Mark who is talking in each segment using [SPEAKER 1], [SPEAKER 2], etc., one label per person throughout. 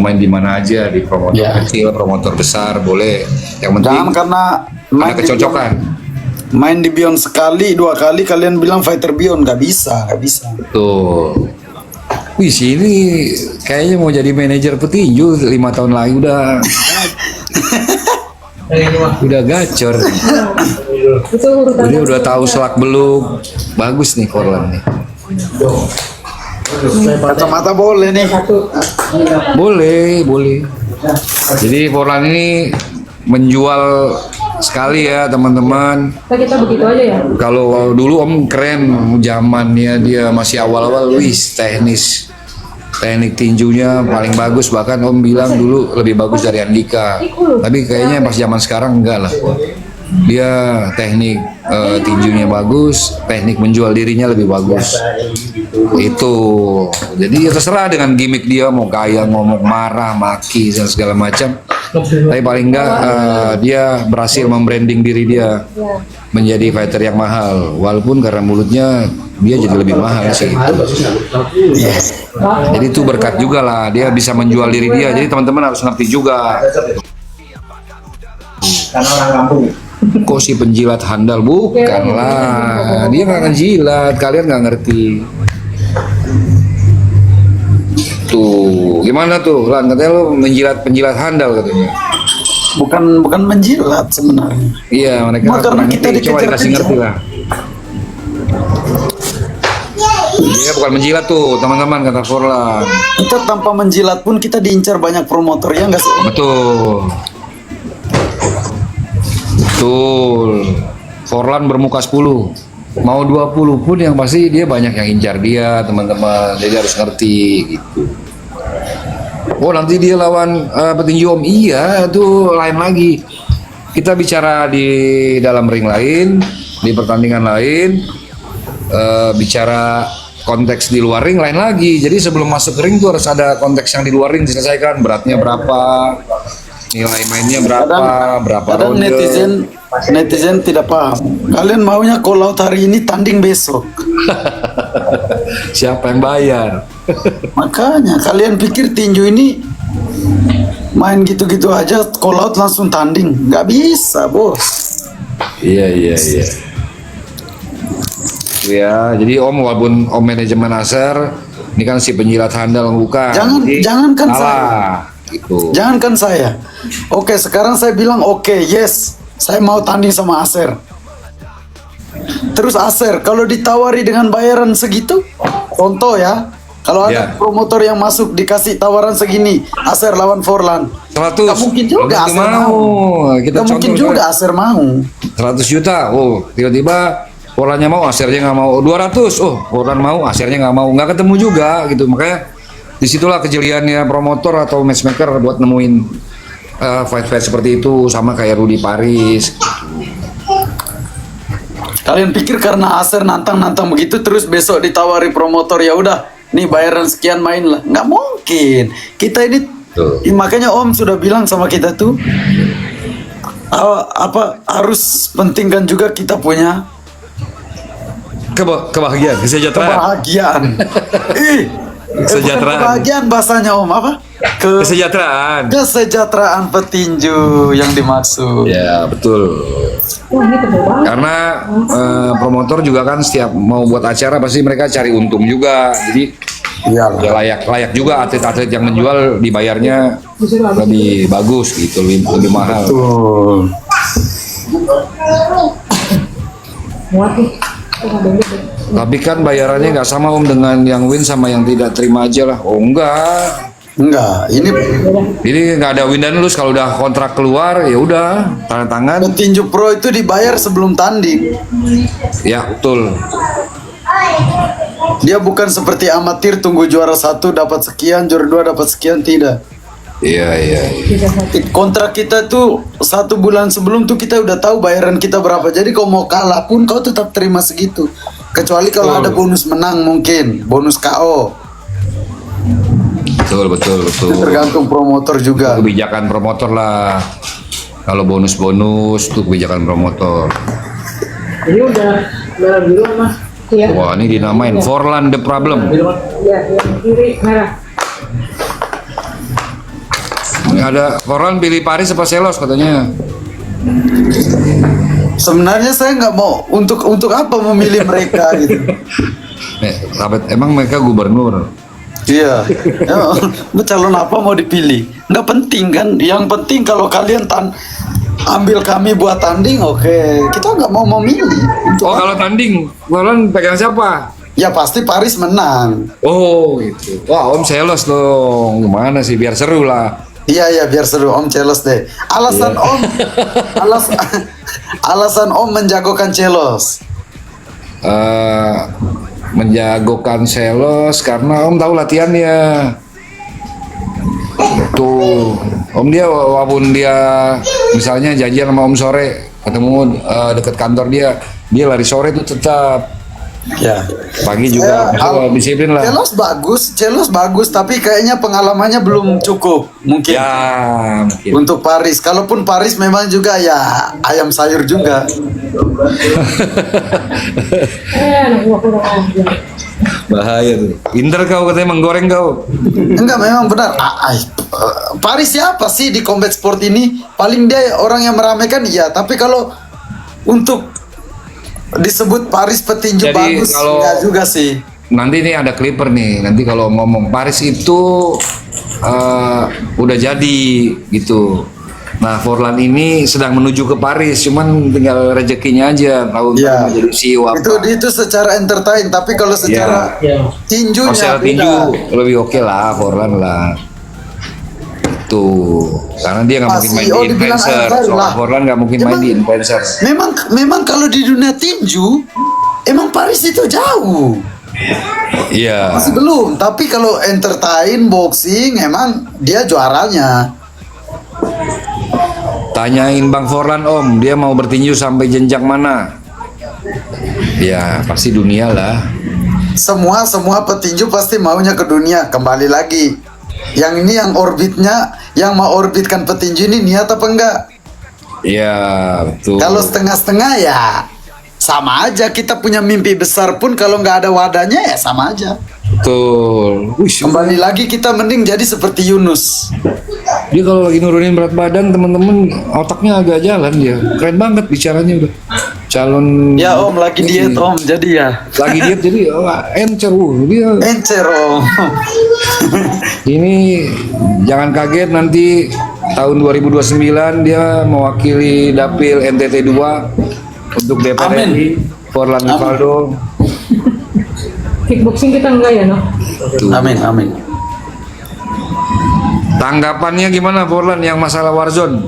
[SPEAKER 1] main di mana aja, di promotor kecil, promotor besar boleh. Yang penting
[SPEAKER 2] Jangan karena
[SPEAKER 1] ada kecocokan.
[SPEAKER 2] Main di Beyond sekali, 2 kali kalian bilang fighter Beyond, nggak bisa.
[SPEAKER 1] Tuh. Wih, sini kayaknya mau jadi manajer petinju 5 tahun lagi udah gacor. Dia udah tahu selak beluk. Bagus nih Forlan nih.
[SPEAKER 2] Kacamata boleh nih.
[SPEAKER 1] Boleh. Jadi Forlan ini menjual sekali ya teman-teman.
[SPEAKER 3] Kita begitu aja ya.
[SPEAKER 1] Kalau dulu Om keren zamannya dia masih awal-awal, teknik tinjunya paling bagus, bahkan Om bilang dulu lebih bagus dari Andika. Tapi kayaknya pas zaman sekarang enggak lah. Dia teknik tinjunya bagus, teknik menjual dirinya lebih bagus. Itu. Jadi ya terserah dengan gimmick dia, mau gaya ngomong marah, maki dan segala macam. Tapi paling enggak dia berhasil membranding diri dia menjadi fighter yang mahal, walaupun karena mulutnya dia jadi lebih mahal sih. Jadi itu berkat juga lah, dia bisa menjual diri dia. Jadi teman-teman harus ngerti juga.
[SPEAKER 4] Karena orang kampung.
[SPEAKER 1] Kok si penjilat handal? Bukan lah, dia nggak ngejilat, kalian nggak ngerti. Tuh, gimana tuh? Lan, katanya lo penjilat handal katanya.
[SPEAKER 2] Bukan menjilat sebenarnya.
[SPEAKER 1] Iya, mereka
[SPEAKER 2] karena
[SPEAKER 1] kurang
[SPEAKER 2] kita
[SPEAKER 1] ngerti. Coba dikasih
[SPEAKER 2] dikejar-kejar.
[SPEAKER 1] ngerti lah. Dia bukan menjilat tuh, teman-teman, kata Forlan.
[SPEAKER 2] Kita tanpa menjilat pun kita diincar banyak promotor, ya nggak sih?
[SPEAKER 1] Betul. Forlan bermuka 10. Mau 20 pun yang pasti dia banyak yang incar dia, teman-teman. Jadi harus ngerti gitu. Oh, nanti dia lawan petinju Om. Iya, itu lain lagi. Kita bicara di dalam ring lain, di pertandingan lain, bicara konteks di luar ring lain lagi. Jadi sebelum masuk ke ring tuh harus ada konteks yang di luar ring diselesaikan. Beratnya berapa, nilai mainnya berapa
[SPEAKER 2] Kadang
[SPEAKER 1] ronde.
[SPEAKER 2] netizen tidak paham. Kalian maunya call out hari ini, tanding besok.
[SPEAKER 1] Siapa yang bayar?
[SPEAKER 2] Makanya kalian pikir tinju ini main gitu-gitu aja, call out langsung tanding? Nggak bisa, bos.
[SPEAKER 1] Iya. Ya, jadi Om, walaupun Om manajemen Acer, ini kan si penjilat handal bukan.
[SPEAKER 2] Jangankan
[SPEAKER 1] salah,
[SPEAKER 2] saya.
[SPEAKER 1] gitu.
[SPEAKER 2] Jangankan saya. Oke, sekarang saya bilang oke, yes. Saya mau tanding sama Acer. Terus Acer, kalau ditawari dengan bayaran segitu, contoh ya, kalau ada promotor yang masuk dikasih tawaran segini, Acer lawan Forlan,
[SPEAKER 1] 100.
[SPEAKER 2] nggak mungkin juga
[SPEAKER 1] Belum
[SPEAKER 2] Acer mau.
[SPEAKER 1] Kita
[SPEAKER 2] Nggak mungkin
[SPEAKER 1] contoh
[SPEAKER 2] juga Acer mau.
[SPEAKER 1] 100 juta. Oh, tiba-tiba Forlannya mau, Acernya nggak mau. 200. Oh, Forlan mau, Acernya nggak mau. Nggak ketemu juga gitu. Makanya disitulah kejeliannya promotor atau matchmaker buat nemuin fight-fight seperti itu, sama kayak Rudy Paris.
[SPEAKER 2] Kalian pikir karena Acer nantang begitu terus besok ditawari promotor, ya udah nih bayaran sekian main lah? Nggak mungkin. Kita ini makanya Om sudah bilang sama kita tuh harus pentingkan juga kita punya
[SPEAKER 1] Kebahagiaan, kesejahteraan.
[SPEAKER 2] Kesejahteraan. Kebahagiaan bahasanya Om apa? Kesejahteraan petinju yang dimaksud.
[SPEAKER 1] Ya, betul. Karena promotor juga kan setiap mau buat acara pasti mereka cari untung juga. Jadi ya layak juga atlet-atlet yang menjual dibayarnya lebih bagus gitu, lebih mahal.
[SPEAKER 2] Betul.
[SPEAKER 1] Tapi kan bayarannya nggak sama Om dengan yang win sama yang tidak terima aja lah. Oh enggak, ini nggak ada win dan lose. Kalau udah kontrak keluar ya udah tanda tangan.
[SPEAKER 2] Petinju pro itu dibayar sebelum tanding.
[SPEAKER 1] Ya betul.
[SPEAKER 2] Dia bukan seperti amatir tunggu juara 1 dapat sekian, juara 2 dapat sekian, tidak.
[SPEAKER 1] Iya.
[SPEAKER 2] Kontrak kita tuh 1 bulan sebelum tuh kita udah tahu bayaran kita berapa. Jadi kalau mau kalah pun kau tetap terima segitu. Kecuali kalau ada bonus menang, mungkin bonus KO.
[SPEAKER 1] Betul.
[SPEAKER 2] Tergantung promotor juga.
[SPEAKER 1] Kebijakan promotor lah. Kalau bonus tuh kebijakan promotor.
[SPEAKER 4] Ini udah merah biruan Mas.
[SPEAKER 3] Iya.
[SPEAKER 1] Wah, ini dinamain Forlan the Problem.
[SPEAKER 3] Iya, yang kiri merah.
[SPEAKER 1] Ada Forlan pilih Paris apa Selos katanya.
[SPEAKER 2] Sebenarnya saya nggak mau untuk apa memilih mereka gitu.
[SPEAKER 1] Sahabat, emang mereka gubernur.
[SPEAKER 2] Iya, ya, calon apa mau dipilih? Nggak penting kan. Yang penting kalau kalian ambil kami buat tanding, oke. Kita nggak mau memilih.
[SPEAKER 1] Oh, kalau tanding, Forlan pegang siapa?
[SPEAKER 2] Ya pasti Paris menang.
[SPEAKER 1] Oh, gitu. Wah, Om Selos dong. Gimana sih biar seru lah.
[SPEAKER 2] Iya biar seru Om Celos deh. Alasan
[SPEAKER 1] Iya.
[SPEAKER 2] Om, alasan Om menjagokan Celos.
[SPEAKER 1] Menjagokan Selos karena Om tahu latihannya. Tuh, Om dia walaupun dia misalnya janjian sama Om sore ketemu deket kantor dia lari sore itu tetap
[SPEAKER 2] Ya.
[SPEAKER 1] pagi juga disiplin lah.
[SPEAKER 2] Celos bagus, tapi kayaknya pengalamannya belum cukup mungkin.
[SPEAKER 1] Ya, mungkin.
[SPEAKER 2] Untuk Paris, kalaupun Paris memang juga ya ayam sayur juga.
[SPEAKER 4] Anak gua kurang ajar.
[SPEAKER 1] Bahaya tuh. Pinter kau katanya menggoreng kau.
[SPEAKER 2] Enggak, memang benar. Paris siapa sih di combat sport ini? Paling dia orang yang meramaikan, iya. Tapi kalau untuk disebut Paris petinju
[SPEAKER 1] Jadi
[SPEAKER 2] bagus,
[SPEAKER 1] kalau-
[SPEAKER 2] enggak juga sih.
[SPEAKER 1] Nanti nih ada clipper nih. Nanti kalau ngomong Paris itu udah jadi gitu. Nah, Forlan ini sedang menuju ke Paris, cuman tinggal rezekinya aja. Tahu
[SPEAKER 2] Ya.
[SPEAKER 1] ntar jadi CEO apa.
[SPEAKER 2] Itu secara entertain, tapi kalau secara
[SPEAKER 4] Ya.
[SPEAKER 2] tinjunya
[SPEAKER 1] Kalau
[SPEAKER 2] beda.
[SPEAKER 1] tinju lebih oke lah Forlan lah. Tuh, karena dia nggak mungkin main
[SPEAKER 2] Masih,
[SPEAKER 1] di
[SPEAKER 2] dibilang
[SPEAKER 1] influencer.
[SPEAKER 2] anak baru
[SPEAKER 1] Soal
[SPEAKER 2] lah.
[SPEAKER 1] Forlan nggak mungkin main
[SPEAKER 2] Emang-
[SPEAKER 1] di influencer.
[SPEAKER 2] Memang kalau di dunia tinju, emang Paris itu jauh.
[SPEAKER 1] Iya.
[SPEAKER 2] Masih belum, tapi kalau entertain boxing emang dia juaranya.
[SPEAKER 1] Tanyain Bang Forlan Om, dia mau bertinju sampai jenjang mana? Ya pasti dunia lah.
[SPEAKER 2] Semua petinju pasti maunya ke dunia. Kembali lagi, yang ini yang orbitnya, yang mau orbitkan petinju ini niat apa enggak?
[SPEAKER 1] Iya betul.
[SPEAKER 2] Kalau setengah-setengah ya sama aja. Kita punya mimpi besar pun kalau nggak ada wadahnya ya sama aja.
[SPEAKER 1] Betul. Wih,
[SPEAKER 2] Kembali lagi kita mending jadi seperti Yunus.
[SPEAKER 1] dia kalau lagi nurunin berat badan teman-teman otaknya agak jalan dia. Keren banget bicaranya udah. Calon.
[SPEAKER 2] Ya Om lagi diet Om, jadi ya
[SPEAKER 1] Lagi diet jadi encer dia.
[SPEAKER 2] encer Om.
[SPEAKER 1] Ini jangan kaget nanti tahun 2029 dia mewakili dapil NTT 2 untuk DPR
[SPEAKER 2] Amin.
[SPEAKER 1] RI. Forlan
[SPEAKER 2] Amin.
[SPEAKER 1] Rivaldo.
[SPEAKER 4] Kickboxing kita enggak ya, no?
[SPEAKER 1] Tuh.
[SPEAKER 2] Amin.
[SPEAKER 1] Tanggapannya gimana Forlan yang masalah Warzone?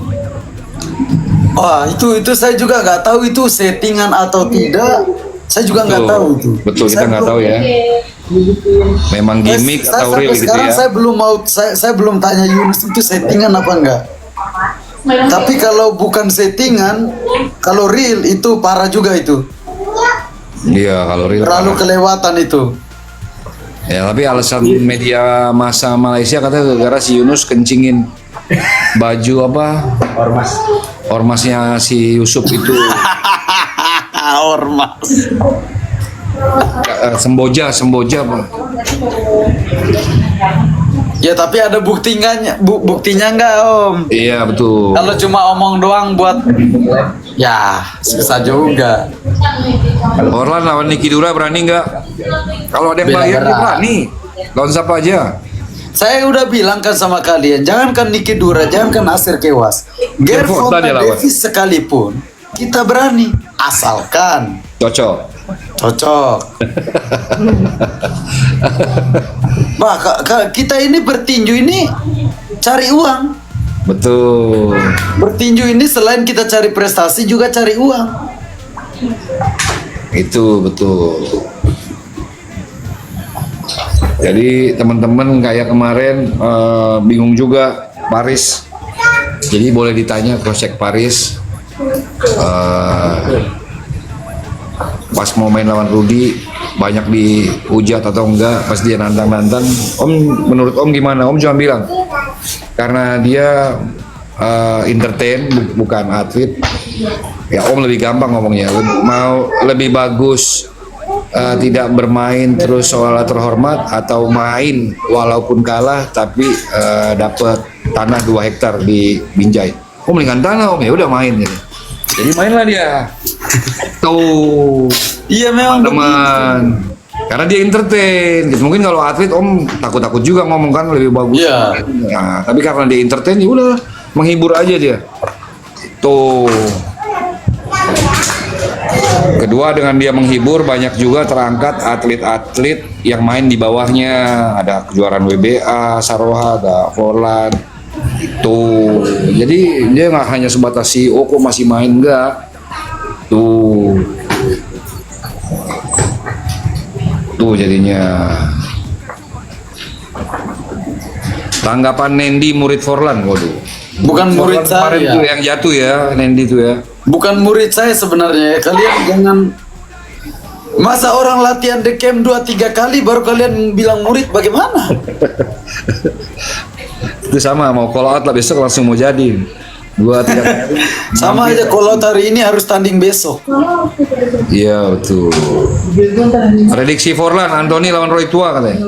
[SPEAKER 2] Wah itu saya juga nggak tahu itu settingan atau tidak. Saya juga nggak
[SPEAKER 1] Betul.
[SPEAKER 2] tahu itu.
[SPEAKER 1] Betul, kita
[SPEAKER 2] Saya
[SPEAKER 1] nggak
[SPEAKER 2] belum-
[SPEAKER 1] tahu ya. Memang gimmick
[SPEAKER 2] saya
[SPEAKER 1] atau
[SPEAKER 2] sampai
[SPEAKER 1] real gitu
[SPEAKER 2] sekarang
[SPEAKER 1] ya.
[SPEAKER 2] saya belum mau saya belum tanya Yunus itu settingan apa enggak. Tapi kalau bukan settingan, kalau real itu parah juga itu.
[SPEAKER 1] Iya, kalau real.
[SPEAKER 2] Terlalu kelewatan itu.
[SPEAKER 1] Ya, tapi alasan media massa Malaysia katanya gara-gara si Yunus kencingin baju apa? Ormasnya si Yusuf itu
[SPEAKER 2] Ormas.
[SPEAKER 1] Semboja apa?
[SPEAKER 2] Ya tapi ada buktinya enggak Om?
[SPEAKER 1] Iya, betul.
[SPEAKER 2] Kalau cuma omong doang buat ya susah juga.
[SPEAKER 1] Forlan lawan Niki Dura berani nggak? Kalau ada yang
[SPEAKER 2] Bela
[SPEAKER 1] bayar dia
[SPEAKER 2] berat.
[SPEAKER 1] berani. Lawan siapa aja?
[SPEAKER 2] Saya udah bilang kan sama kalian, jangankan Niki Dura, jangankan Asir Kewas,
[SPEAKER 1] Gervonta dia lawan.
[SPEAKER 2] Davis sekalipun kita berani, asalkan
[SPEAKER 1] Cocok.
[SPEAKER 2] cocok. Bah, kita ini bertinju ini cari uang.
[SPEAKER 1] Betul.
[SPEAKER 2] Bertinju ini selain kita cari prestasi juga cari uang.
[SPEAKER 1] Itu betul. Jadi teman-teman kayak kemarin bingung juga Paris. Jadi boleh ditanya cross check Paris. Pas mau main lawan Rudy banyak dihujat atau enggak pas dia nantang-nantang. Om menurut Om gimana? Om cuma bilang karena dia entertain bukan atlet. Ya Om lebih gampang ngomongnya. Mau lebih bagus tidak bermain terus seolah terhormat atau main walaupun kalah tapi dapat tanah 2 hektar di Binjai. Oh mendingan tanah om, ya udah main gitu. Jadi mainlah dia. Tuh
[SPEAKER 2] Iya memang
[SPEAKER 1] teman. Karena dia entertain. Gitu. Mungkin kalau atlet om takut-takut juga ngomong kan lebih bagus.
[SPEAKER 2] Iya.
[SPEAKER 1] Nah, tapi karena dia entertain ya udah menghibur aja dia. Tuh. Kedua dengan dia menghibur banyak juga terangkat atlet-atlet yang main di bawahnya. Ada kejuaraan WBA, Saroha, ada Forlan. Tuh. Jadi dia nggak hanya sebatas CEO kok masih main enggak. Tuh. Tuh jadinya. Tanggapan Nendi murid Forlan, waduh.
[SPEAKER 2] bukan murid
[SPEAKER 1] Forlan kemarin
[SPEAKER 2] saya.
[SPEAKER 1] tuh yang jatuh ya, Nendi tuh ya.
[SPEAKER 2] Bukan murid saya sebenarnya. Kalian jangan, masa orang latihan the camp 2-3 kali baru kalian bilang murid, bagaimana?
[SPEAKER 1] Itu sama mau call out lah besok langsung mau jadi. 2-3 kali.
[SPEAKER 2] Sama aja kalau hari ini harus tanding besok.
[SPEAKER 1] Iya betul. Prediksi Forlan, Anthony lawan Roy Tua katanya.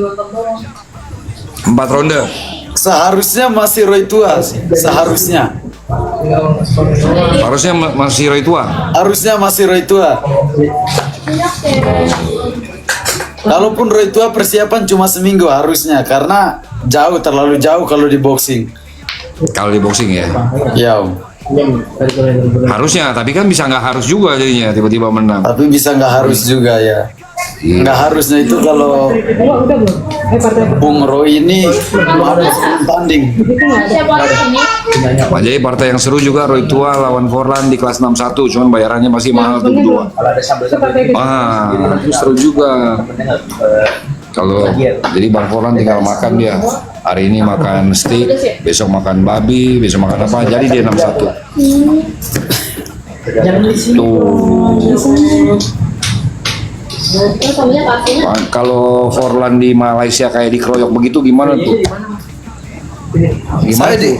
[SPEAKER 1] 4 ronde.
[SPEAKER 2] Seharusnya masih Roy Tua sih. Seharusnya.
[SPEAKER 1] Harusnya masih Roy Tua.
[SPEAKER 2] Harusnya masih Roy Tua. Kalaupun Roy Tua persiapan cuma seminggu harusnya, karena jauh, terlalu jauh kalau di boxing.
[SPEAKER 1] Kalau di boxing ya.
[SPEAKER 2] Jauh.
[SPEAKER 1] Harusnya, tapi kan bisa nggak harus juga jadinya tiba-tiba menang.
[SPEAKER 2] Tapi bisa nggak harus juga ya. Nggak harusnya itu kalau
[SPEAKER 4] Udah belum? Partai
[SPEAKER 2] Bung Roy ini harus tanding.
[SPEAKER 1] Nah, jadi partai yang seru juga Roy Tua lawan Forlan di kelas 61, cuman bayarannya masih mahal tuh berdua. Wah, itu seru juga. Kalau jadi Bang Forlan tinggal makan dia. Hari ini makan steak, besok makan babi, besok makan apa? Jadi dia 61. Tuh. Kalau Forlan di Malaysia kayak dikeroyok begitu gimana tuh? Gimana
[SPEAKER 2] Saya
[SPEAKER 1] tuh?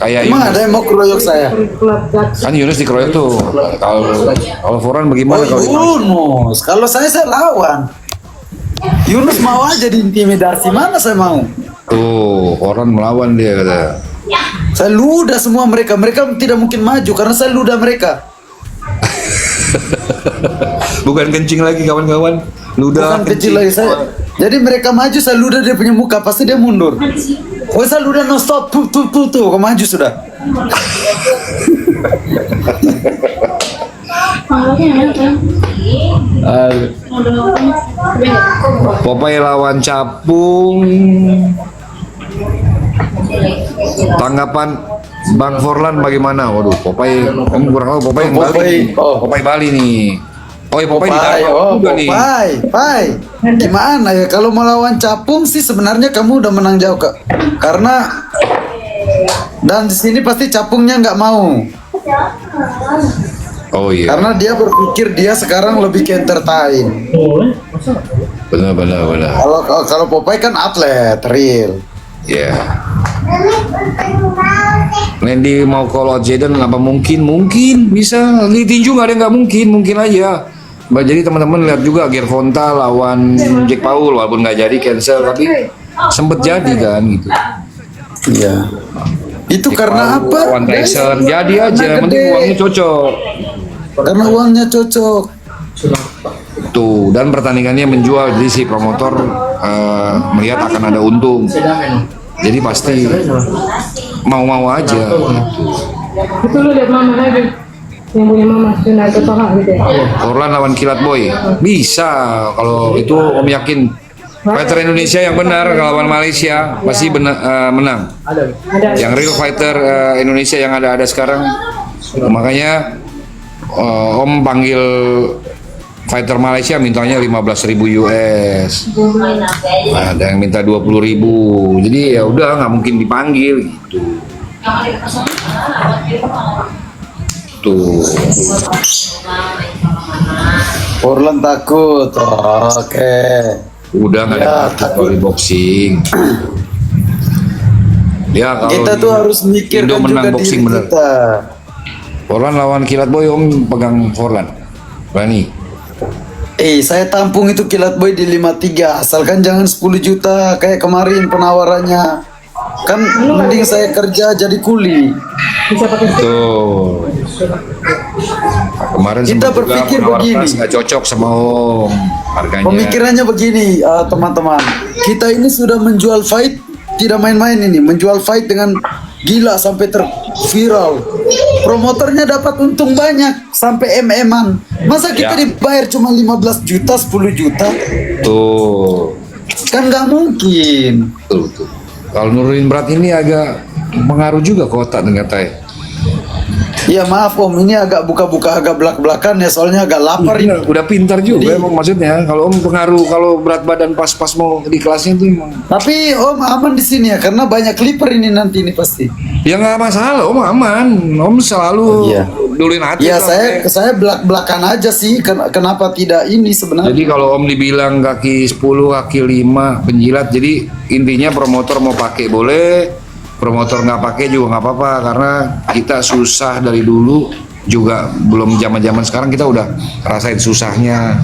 [SPEAKER 1] Kayak
[SPEAKER 2] Emang
[SPEAKER 1] Yunus.
[SPEAKER 2] ada yang mau keroyok saya?
[SPEAKER 1] Kan Yunus dikeroyok tuh. Kalau Forlan
[SPEAKER 2] Oh
[SPEAKER 1] bagaimana kalau
[SPEAKER 2] Yunus, kalau saya lawan. Yunus mau aja diintimidasi, mana saya mau?
[SPEAKER 1] tuh Forlan melawan dia kata.
[SPEAKER 2] Saya ludah semua mereka, mereka tidak mungkin maju karena saya ludah mereka.
[SPEAKER 1] Bukan kencing lagi kawan-kawan. Ludah
[SPEAKER 2] Bukan kecil lagi saya. Jadi mereka maju, saya ludah dia punya muka, pasti dia mundur. Oh saya ludah non stop, tuh, kau maju sudah.
[SPEAKER 1] Popeye lawan Capung. Tanggapan Bang Forlan bagaimana? Waduh, Popeye, kamu kurang tahu Popeye yang Bali.
[SPEAKER 2] Popeye, oh.
[SPEAKER 1] Popeye Bali nih. Oh, ya Popeye ditangkap juga nih.
[SPEAKER 2] Pai. Gimana ya kalau melawan Capung sih sebenarnya kamu udah menang jauh Kak. Karena dan di sini pasti Capungnya nggak mau.
[SPEAKER 1] Oh iya.
[SPEAKER 2] Karena dia berpikir dia sekarang lebih ke entertain.
[SPEAKER 1] Benar.
[SPEAKER 2] Kalau Popeye kan atlet real.
[SPEAKER 1] Ya. Nendi mau call out Jaden apa mungkin bisa di tinju nggak ada yang nggak mungkin aja. Jadi teman-teman lihat juga Gervonta lawan Jack Paul walaupun nggak jadi cancel tapi sempet jadi kan gitu.
[SPEAKER 2] Iya. Itu
[SPEAKER 1] Jack
[SPEAKER 2] karena
[SPEAKER 1] Paul
[SPEAKER 2] apa?
[SPEAKER 1] lawan Tyson jadi aja,
[SPEAKER 2] Karena
[SPEAKER 1] penting
[SPEAKER 2] gede.
[SPEAKER 1] uangnya cocok.
[SPEAKER 2] Karena uangnya cocok.
[SPEAKER 1] Tuh dan pertandingannya menjual jadi si promotor melihat akan ada untung. Jadi pasti mau aja.
[SPEAKER 4] itu lu lihat mama lagi yang punya mama United Toha gitu ya.
[SPEAKER 1] Forlan lawan Kilat Boy bisa kalau itu om yakin fighter Indonesia yang benar lawan Malaysia pasti menang.
[SPEAKER 4] Ada.
[SPEAKER 1] Yang real fighter Indonesia yang ada sekarang makanya om panggil fighter Malaysia mintanya 15.000 US. Ada yang minta 20.000. Jadi ya udah nggak mungkin dipanggil gitu. Tuh.
[SPEAKER 2] Forlan takut. Oh, oke.
[SPEAKER 1] Udah nggak ada
[SPEAKER 2] Ya,
[SPEAKER 1] takut
[SPEAKER 2] takut.
[SPEAKER 1] kalau di boxing. Ya kalau
[SPEAKER 2] Kita
[SPEAKER 1] di
[SPEAKER 2] tuh harus mikirkan
[SPEAKER 1] Indo menang
[SPEAKER 2] juga
[SPEAKER 1] boxing
[SPEAKER 2] diri
[SPEAKER 1] bener.
[SPEAKER 2] kita.
[SPEAKER 1] Forlan lawan Kilat Boy om pegang Forlan. Berani.
[SPEAKER 2] Saya tampung itu Kilat Boy di 53, asalkan jangan 10 juta kayak kemarin penawarannya. Kan mending saya kerja jadi kuli.
[SPEAKER 4] Bisa pakai
[SPEAKER 1] Tuh. Kemarin
[SPEAKER 2] Kita
[SPEAKER 1] sempat juga
[SPEAKER 2] berpikir
[SPEAKER 1] menawar
[SPEAKER 2] begini.
[SPEAKER 1] tas nggak cocok sama Om harganya.
[SPEAKER 2] Pemikirannya begini, teman-teman. Kita ini sudah menjual fight, tidak main-main ini. Menjual fight dengan gila sampai terviral. Promotornya dapat untung banyak sampai MM-an. Masa kita
[SPEAKER 1] Ya.
[SPEAKER 2] dibayar cuma 15 juta, 10 juta?
[SPEAKER 1] Tuh.
[SPEAKER 2] Kan nggak mungkin.
[SPEAKER 1] Betul. Kalau nurunin berat ini agak pengaruh juga ke otak ternyata ya.
[SPEAKER 2] Ya maaf Om, ini agak buka-buka agak belak-belakan ya, soalnya agak lapar ini.
[SPEAKER 1] Udah pintar juga
[SPEAKER 2] Jadi-
[SPEAKER 1] emang maksudnya. Kalau Om pengaruh kalau berat badan pas-pas mau di kelasnya tuh emang.
[SPEAKER 2] Tapi Om aman di sini ya, karena banyak clipper ini nanti ini pasti.
[SPEAKER 1] Ya nggak masalah, Om aman. Om selalu
[SPEAKER 2] Iya.
[SPEAKER 1] duluin hati.
[SPEAKER 2] Ya
[SPEAKER 1] lah,
[SPEAKER 2] saya belak-belakan aja sih, kenapa tidak ini sebenarnya.
[SPEAKER 1] Jadi kalau Om dibilang kaki 10, kaki 5 penjilat, jadi intinya promotor mau pakai boleh, promotor nggak pakai juga nggak apa-apa, karena kita susah dari dulu juga, belum zaman-zaman sekarang kita udah rasain susahnya.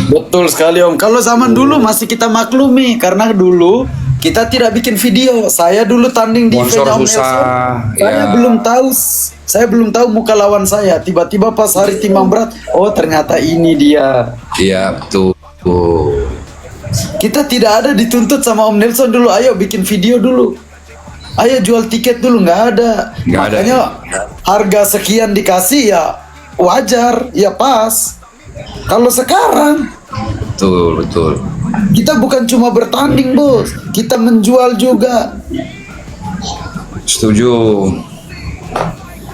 [SPEAKER 2] Betul sekali Om. Kalau zaman dulu masih kita maklumi, karena dulu kita tidak bikin video. Saya dulu tanding di
[SPEAKER 1] Sponsor
[SPEAKER 2] event Om
[SPEAKER 1] susah,
[SPEAKER 2] Nelson. Saya
[SPEAKER 1] ya.
[SPEAKER 2] belum tahu muka lawan saya. Tiba-tiba pas hari timbang berat, oh ternyata ini dia.
[SPEAKER 1] Iya betul.
[SPEAKER 2] Kita tidak ada dituntut sama Om Nelson dulu. Ayo bikin video dulu. Ayo jual tiket dulu, nggak ada.
[SPEAKER 1] Nggak ada,
[SPEAKER 2] Makanya
[SPEAKER 1] ya.
[SPEAKER 2] harga sekian dikasih ya wajar, ya pas. Kalau sekarang
[SPEAKER 1] Betul.
[SPEAKER 2] kita bukan cuma bertanding bos, kita menjual juga.
[SPEAKER 1] Setuju.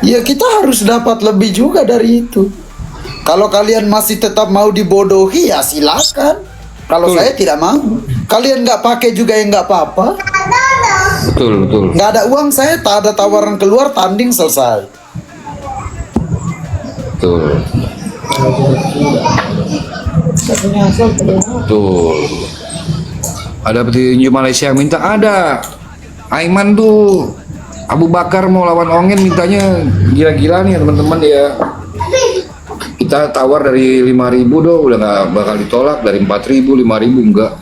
[SPEAKER 2] Ya kita harus dapat lebih juga dari itu. Kalau kalian masih tetap mau dibodohi ya silakan. Kalau
[SPEAKER 1] Betul.
[SPEAKER 2] saya tidak mau. Kalian nggak pakai juga ya nggak apa-apa.
[SPEAKER 1] Betul.
[SPEAKER 2] Nggak ada uang saya, tak ada tawaran keluar, tanding selesai.
[SPEAKER 1] Betul. Betul. Ada petinju Malaysia yang minta, ada. Aiman tuh Abu Bakar mau lawan Ongen, mintanya gila-gila nih teman-teman ya. Kita tawar dari 5.000 doh, udah nggak bakal ditolak. Dari 4.000, 5.000 enggak.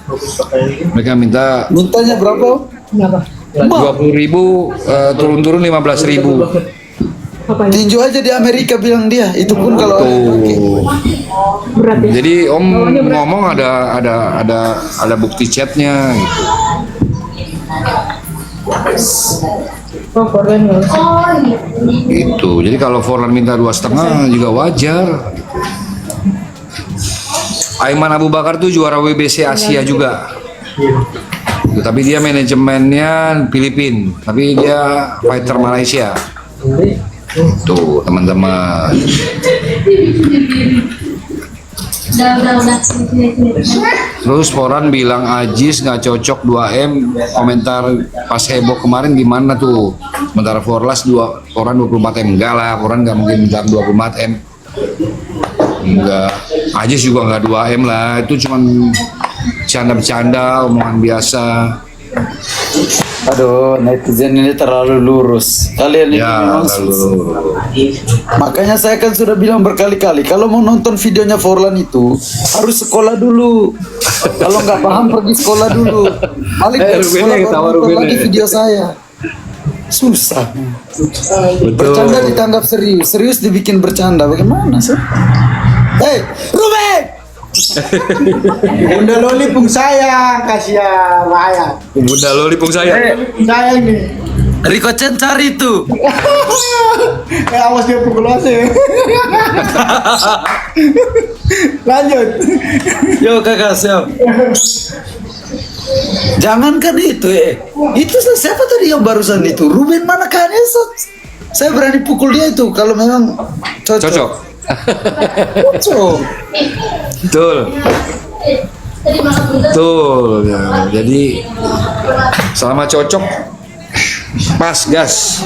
[SPEAKER 1] Mereka minta
[SPEAKER 2] Mintanya berapa?
[SPEAKER 4] Kenapa?
[SPEAKER 1] 20.000, turun-turun 15.000.
[SPEAKER 4] Apa ini?
[SPEAKER 2] Tinju aja di Amerika bilang dia. Itu pun kalau
[SPEAKER 1] Tuh.
[SPEAKER 4] Berat ya?
[SPEAKER 1] Jadi Om ngomong ada bukti chatnya gitu.
[SPEAKER 4] Oh, korban ya.
[SPEAKER 1] Gitu. Jadi kalau Forlan minta 2,5 juga wajar. Aiman Abu Bakar tuh juara WBC Asia juga. Gitu, tapi dia manajemennya Filipin, tapi dia fighter Malaysia. Tuh teman-teman.
[SPEAKER 3] Udah.
[SPEAKER 1] Terus Foran bilang Ajis nggak cocok 2M. Komentar pas heboh kemarin gimana tuh? Sementara Foran 24M. Enggak lah, Foran nggak mungkin minta 24M. Enggak. Ajis juga nggak 2M lah. Itu cuman bercanda-bercanda, omongan biasa.
[SPEAKER 2] Aduh, netizen ini terlalu lurus. Kalian ini
[SPEAKER 1] Ya,
[SPEAKER 2] memang
[SPEAKER 1] lalu.
[SPEAKER 2] Makanya saya kan sudah bilang berkali-kali, kalau mau nonton videonya Forlan itu harus sekolah dulu. Kalau nggak paham pergi sekolah dulu. Paling dari sekolah baru nonton lagi video saya. Susah. Bercanda ditanggap serius, serius dibikin bercanda. Bagaimana sih? Hei, Ruben!
[SPEAKER 5] Bunda Loli pung saya kasih ya rakyat.
[SPEAKER 1] Bunda lo lipung saya.
[SPEAKER 5] Saya ini.
[SPEAKER 2] Riko Chen cari itu.
[SPEAKER 5] Awas dia pukul aja. Lanjut.
[SPEAKER 2] Yo kakak siap. Jangankan itu itu siapa tadi yang barusan itu? Ruben mana kan saya berani pukul dia itu kalau memang cocok.
[SPEAKER 1] Cocok.
[SPEAKER 2] Cocok.
[SPEAKER 1] Betul. Betul. Ya, jadi selama cocok pas gas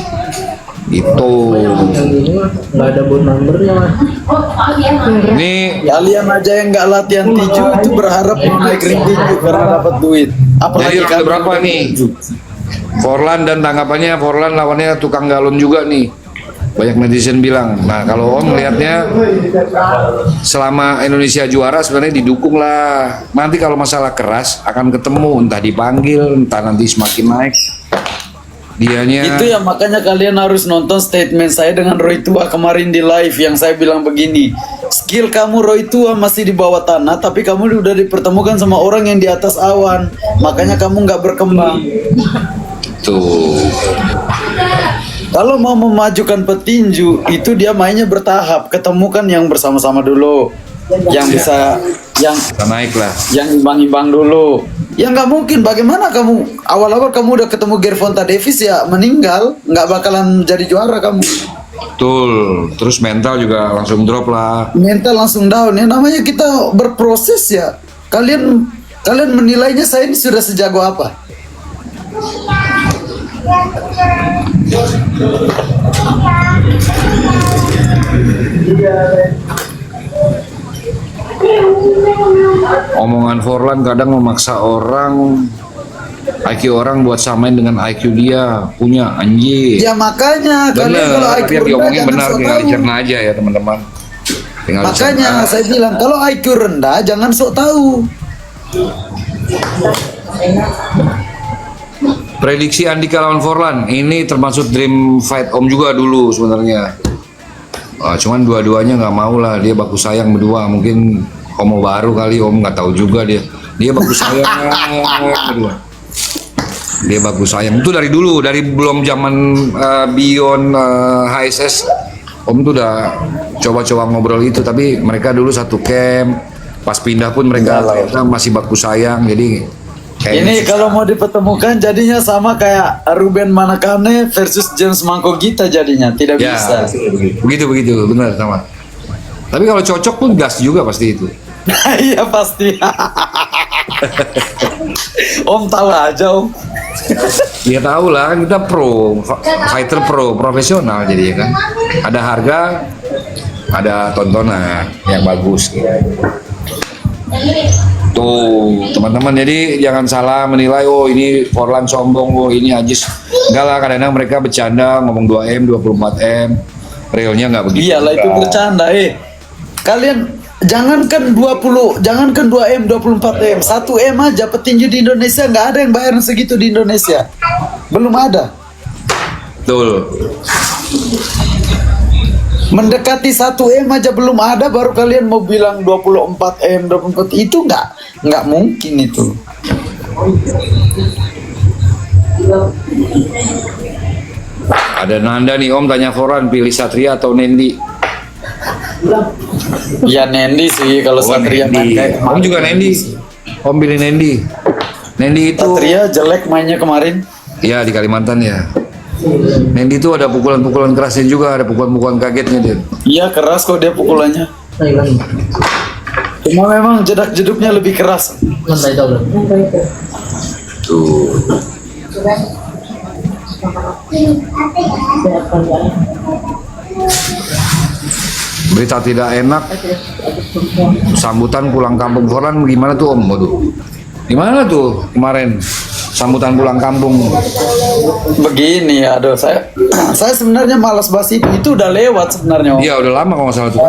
[SPEAKER 1] gitu.
[SPEAKER 5] Nggak ada bot numbernya mas.
[SPEAKER 1] Ini
[SPEAKER 2] Kalian aja yang nggak latihan tinju itu berharap mau naik ring tinju karena dapat duit.
[SPEAKER 1] jadi ronde
[SPEAKER 2] kalian
[SPEAKER 1] berapa nih? Forlan dan tanggapannya Forlan lawannya tukang galon juga nih. Banyak netizen bilang. Nah kalau Om melihatnya selama Indonesia juara sebenarnya didukung lah. Nanti kalau masalah keras akan ketemu, entah dipanggil, entah nanti semakin naik. Dianya
[SPEAKER 2] Itu ya makanya kalian harus nonton statement saya dengan Roy Tua kemarin di live yang saya bilang begini. Skill kamu Roy Tua masih di bawah tanah, tapi kamu udah dipertemukan sama orang yang di atas awan. Makanya kamu nggak berkembang.
[SPEAKER 1] tuh.
[SPEAKER 2] Kalau mau memajukan petinju, itu dia mainnya bertahap. Ketemukan yang bersama-sama dulu. Yang bisa,
[SPEAKER 1] Kita naik lah.
[SPEAKER 2] yang imbang-imbang dulu. Ya nggak mungkin. Bagaimana kamu awal-awal kamu udah ketemu Gervonta Davis ya meninggal, nggak bakalan jadi juara kamu.
[SPEAKER 1] Betul. Terus mental juga langsung drop lah.
[SPEAKER 2] Mental langsung down ya. Namanya kita berproses ya. Kalian menilainya saya ini sudah sejago apa?
[SPEAKER 1] Omongan Forlan kadang memaksa orang, IQ orang buat samain dengan IQ dia punya anjir.
[SPEAKER 2] Ya makanya kalian kalau
[SPEAKER 1] Bener,
[SPEAKER 2] IQ
[SPEAKER 1] biar
[SPEAKER 2] rendah
[SPEAKER 1] diomongin
[SPEAKER 2] jangan
[SPEAKER 1] benar,
[SPEAKER 2] sok
[SPEAKER 1] tinggal
[SPEAKER 2] tahu.
[SPEAKER 1] dicerna aja ya teman-teman. Tinggal
[SPEAKER 2] Makanya
[SPEAKER 1] dicerna.
[SPEAKER 2] saya bilang kalau IQ rendah jangan sok tahu.
[SPEAKER 1] Prediksi Andika lawan Forlan ini termasuk dream fight Om juga dulu sebenarnya. Cuman dua-duanya nggak mau lah, dia baku sayang berdua. Mungkin homo baru kali, Om nggak tahu juga dia. Dia baku sayang berdua. Dia baku sayang itu dari dulu, dari belum zaman Beyond HSS. Om tuh udah coba-coba ngobrol itu, tapi mereka dulu satu camp. Pas pindah pun mereka ternyata masih baku sayang, jadi
[SPEAKER 2] Ini kalau mau dipertemukan jadinya sama kayak Ruben Manakane versus James Mangkogita jadinya tidak
[SPEAKER 1] ya,
[SPEAKER 2] bisa.
[SPEAKER 1] begitu benar sama. Tapi kalau cocok pun gas juga pasti itu.
[SPEAKER 2] Iya pasti. Om tahu aja Om.
[SPEAKER 1] Ya tahu lah, kan kita fighter profesional jadi ya kan. Ada harga, ada tontonan yang bagus. Tuh teman-teman, jadi jangan salah menilai, oh ini Forlan sombong, oh ini Ajis. Enggak lah, kadang-kadang mereka bercanda ngomong 2M, 24M. Realnya nggak begitu.
[SPEAKER 2] Iyalah itu
[SPEAKER 1] juga.
[SPEAKER 2] bercanda Kalian jangankan 2M 24M, 1M aja petinju di Indonesia nggak ada yang bayaran segitu di Indonesia. Belum ada.
[SPEAKER 1] Betul.
[SPEAKER 2] Mendekati 1M aja belum ada, baru kalian mau bilang 24M, 24 itu nggak mungkin itu.
[SPEAKER 1] Ada Nanda nih, Om tanya Forlan pilih Satria atau Nendi?
[SPEAKER 2] Ya Nendi sih kalau
[SPEAKER 1] Oh,
[SPEAKER 2] Satria main
[SPEAKER 1] Nendi.
[SPEAKER 2] kayak
[SPEAKER 1] Om juga Nendi. Om pilih Nendi. Nendi itu
[SPEAKER 2] Satria jelek mainnya kemarin.
[SPEAKER 1] ya di Kalimantan ya. Nendi itu ada pukulan-pukulan kerasnya juga, ada pukulan-pukulan kagetnya dia.
[SPEAKER 2] Iya keras kok dia pukulannya. Cuma memang jedak-jeduknya lebih keras.
[SPEAKER 1] Tuh. Berita tidak enak, sambutan pulang kampung Forlan gimana tuh Om? Waduh. Gimana tuh kemarin sambutan pulang kampung?
[SPEAKER 2] Begini ya, aduh saya sebenarnya malas bahas itu udah lewat sebenarnya Om.
[SPEAKER 1] Iya udah lama kalau nggak salah tuh.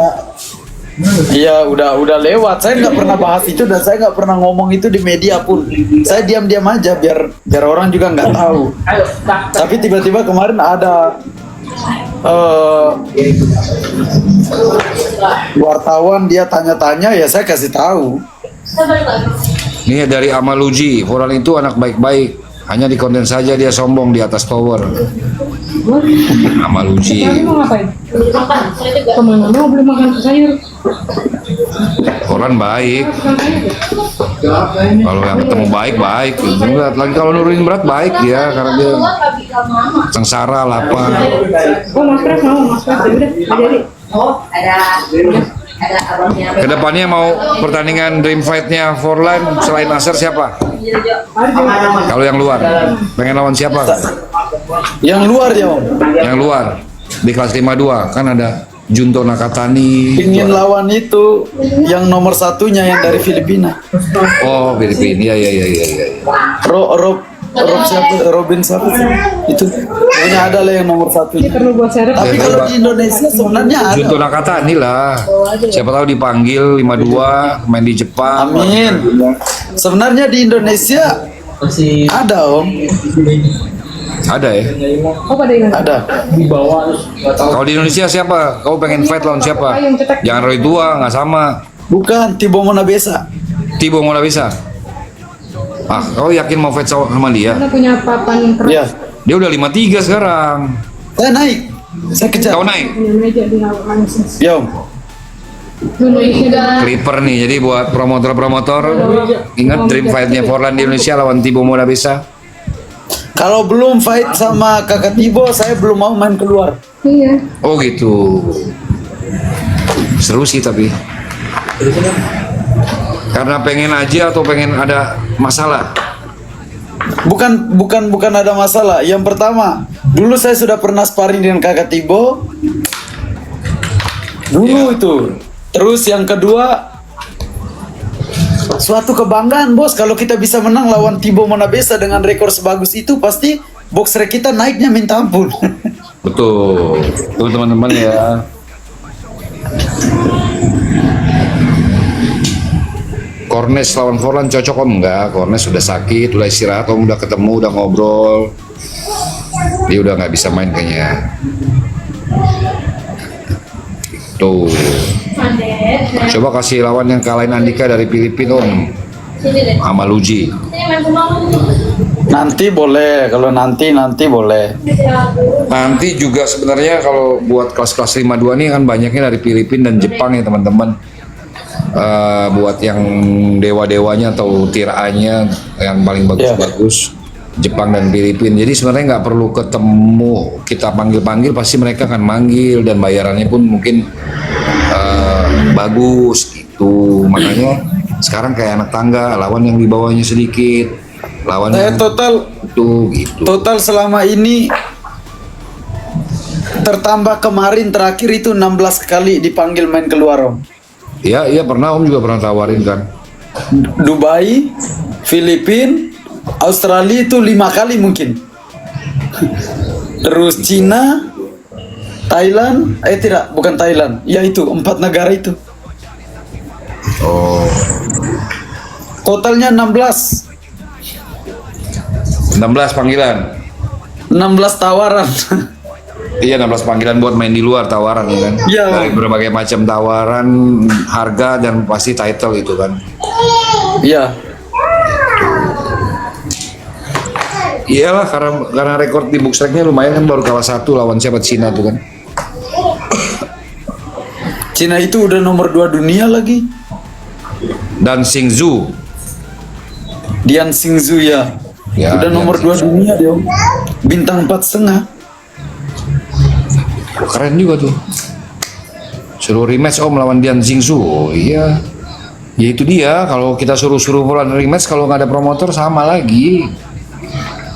[SPEAKER 2] Iya udah lewat. Saya nggak pernah bahas itu dan saya nggak pernah ngomong itu di media pun. Saya diam-diam aja biar orang juga nggak tahu. Tapi tiba-tiba kemarin ada wartawan dia tanya-tanya ya saya kasih tahu.
[SPEAKER 1] Ini dari Amaluji, Forlan itu anak baik-baik, hanya di konten saja dia sombong di atas tower. Amaluji.
[SPEAKER 4] Tadi mau ngapain? Kemana mau beli makan sayur?
[SPEAKER 1] Forlan baik. Kalau yang ketemu baik. Enggak, lagi kalau nurunin berat baik dia karena dia sengsara, lapar.
[SPEAKER 4] Oh mas Pres mau, mas Pres ya udah nggak jadi.
[SPEAKER 3] Ada abangnya.
[SPEAKER 1] Kedepannya mau pertandingan dream fight-nya Forlan selain Aser siapa? Kalau yang luar, pengen lawan siapa?
[SPEAKER 2] Yang luar ya Om.
[SPEAKER 1] Yang luar di kelas 52 kan ada Junto Nakatani.
[SPEAKER 2] Ingin lawan itu yang nomor satunya yang dari Filipina.
[SPEAKER 1] Oh, Filipina. Iya.
[SPEAKER 2] Robin siapa sih? Itu punya ada lah yang nomor satunya.
[SPEAKER 4] Perlu buat serep.
[SPEAKER 2] Tapi kalau di Indonesia sebenarnya ada.
[SPEAKER 1] Junto Nakatani lah. Siapa tahu dipanggil 52 main di Jepang.
[SPEAKER 2] Amin. Sebenarnya di Indonesia ada Om.
[SPEAKER 1] Ada ya.
[SPEAKER 4] Oh pada yang
[SPEAKER 2] Ada.
[SPEAKER 1] Kalau di Indonesia siapa? Kau pengen fight lawan siapa? Jangan Roy Tua, nggak sama.
[SPEAKER 2] Bukan, Tibo Monabesa.
[SPEAKER 1] Tibo mau bisa. Ah, kau yakin mau fight sama dia?
[SPEAKER 4] kita punya papan keras.
[SPEAKER 2] Ya.
[SPEAKER 1] Dia udah 53 sekarang.
[SPEAKER 2] Saya naik. Saya kejar.
[SPEAKER 1] Kau naik.
[SPEAKER 4] Punya meja di langsung.
[SPEAKER 2] Yo.
[SPEAKER 4] Indonesia.
[SPEAKER 1] Clipper nih, jadi buat promotor-promotor ingat dream fight-nya Forlan di Indonesia lawan Tibo Monabesa.
[SPEAKER 2] Kalau belum fight sama kakak Tibo, saya belum mau main keluar.
[SPEAKER 4] Iya.
[SPEAKER 1] Oh gitu. Seru sih tapi. Karena pengen aja atau pengen ada masalah?
[SPEAKER 2] Bukan ada masalah. Yang pertama, dulu saya sudah pernah sparring dengan kakak Tibo. Dulu itu. Terus yang kedua, suatu kebanggaan bos kalau kita bisa menang lawan Tibo Monabesa dengan rekor sebagus itu, pasti box rate kita naiknya minta ampun.
[SPEAKER 1] Betul. Tuh teman-teman ya. Cornes lawan Forlan cocok om? Enggak, Cornes sudah sakit, udah istirahat om, udah ketemu, udah ngobrol. Dia udah nggak bisa main kayaknya. Tuh. Coba kasih lawan yang kalahin Andika dari Filipina om. Sama Luji.
[SPEAKER 2] Nanti boleh, kalau nanti boleh.
[SPEAKER 1] Nanti juga sebenarnya kalau buat kelas-kelas 52 nih kan banyaknya dari Filipina dan Jepang ya teman-teman. Buat yang dewa-dewanya atau tiraannya yang paling bagus-bagus Jepang dan Filipina. Jadi sebenarnya nggak perlu ketemu, kita panggil-panggil pasti mereka akan manggil dan bayarannya pun mungkin bagus gitu. Makanya sekarang kayak anak tangga, lawan yang di bawahnya sedikit, lawan
[SPEAKER 2] Saya
[SPEAKER 1] yang gitu.
[SPEAKER 2] total selama ini tertambah kemarin terakhir itu 16 kali dipanggil main keluar om.
[SPEAKER 1] Iya pernah om juga pernah tawarin kan.
[SPEAKER 2] Dubai, Filipina, Australia itu 5 kali mungkin. Terus Cina, Thailand, bukan Thailand, ya itu 4 negara itu.
[SPEAKER 1] Oh,
[SPEAKER 2] Totalnya 16
[SPEAKER 1] panggilan.
[SPEAKER 2] 16 tawaran.
[SPEAKER 1] Iya 16 panggilan buat main di luar tawaran ya kan.
[SPEAKER 2] Iya.
[SPEAKER 1] Dari berbagai macam tawaran, harga dan pasti title itu kan.
[SPEAKER 2] Iya.
[SPEAKER 1] Iyalah karena rekor di box tracknya lumayan kan, baru kalah 1 lawan siapa, Cina tuh kan.
[SPEAKER 2] Cina itu udah nomor 2 dunia lagi.
[SPEAKER 1] Dan Xingzhu.
[SPEAKER 2] Dian Xingzhu ya.
[SPEAKER 1] Ya,
[SPEAKER 2] Udah
[SPEAKER 1] Dian
[SPEAKER 2] nomor 2
[SPEAKER 1] Xingzhu.
[SPEAKER 2] dunia dia. Bintang 4,5.
[SPEAKER 1] Keren juga tuh. Suruh rematch om lawan Dian Xingzhu. Oh iya. Ya itu dia, kalau kita suruh Forlan rematch, kalau nggak ada promotor sama lagi.